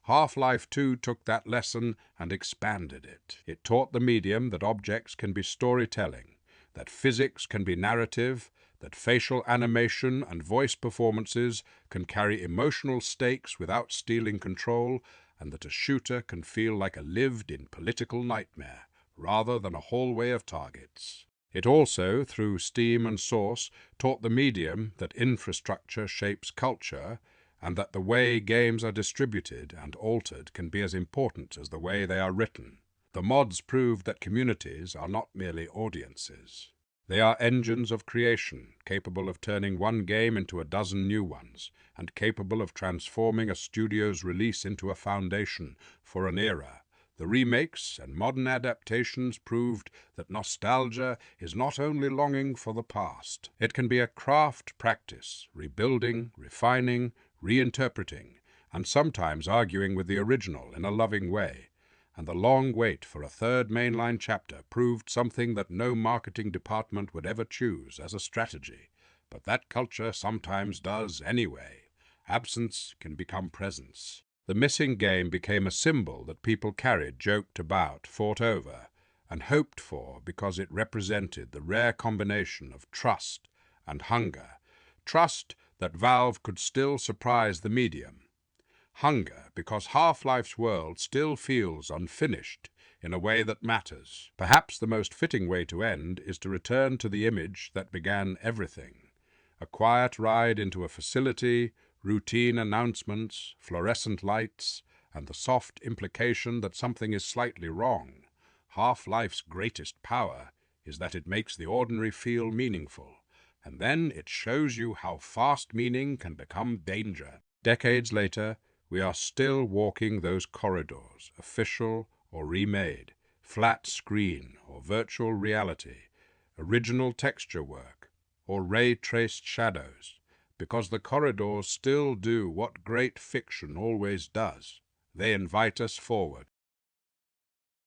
Half-Life 2 took that lesson and expanded it. It taught the medium that objects can be storytelling, that physics can be narrative, that facial animation and voice performances can carry emotional stakes without stealing control, and that a shooter can feel like a lived-in political nightmare, rather than a hallway of targets. It also, through Steam and Source, taught the medium that infrastructure shapes culture, and that the way games are distributed and altered can be as important as the way they are written. The mods proved that communities are not merely audiences. They are engines of creation, capable of turning one game into a dozen new ones, and capable of transforming a studio's release into a foundation for an era. The remakes and modern adaptations proved that nostalgia is not only longing for the past. It can be a craft practice, rebuilding, refining, reinterpreting, and sometimes arguing with the original in a loving way. And the long wait for a third mainline chapter proved something that no marketing department would ever choose as a strategy, but that culture sometimes does anyway. Absence can become presence. The missing game became a symbol that people carried, joked about, fought over, and hoped for because it represented the rare combination of trust and hunger. Trust that Valve could still surprise the medium. Hunger because Half-Life's world still feels unfinished in a way that matters. Perhaps the most fitting way to end is to return to the image that began everything. A quiet ride into a facility, routine announcements, fluorescent lights, and the soft implication that something is slightly wrong. Half-Life's greatest power is that it makes the ordinary feel meaningful, and then it shows you how fast meaning can become danger. Decades later, we are still walking those corridors, official or remade, flat screen or virtual reality, original texture work or ray-traced shadows, because the corridors still do what great fiction always does. They invite us forward.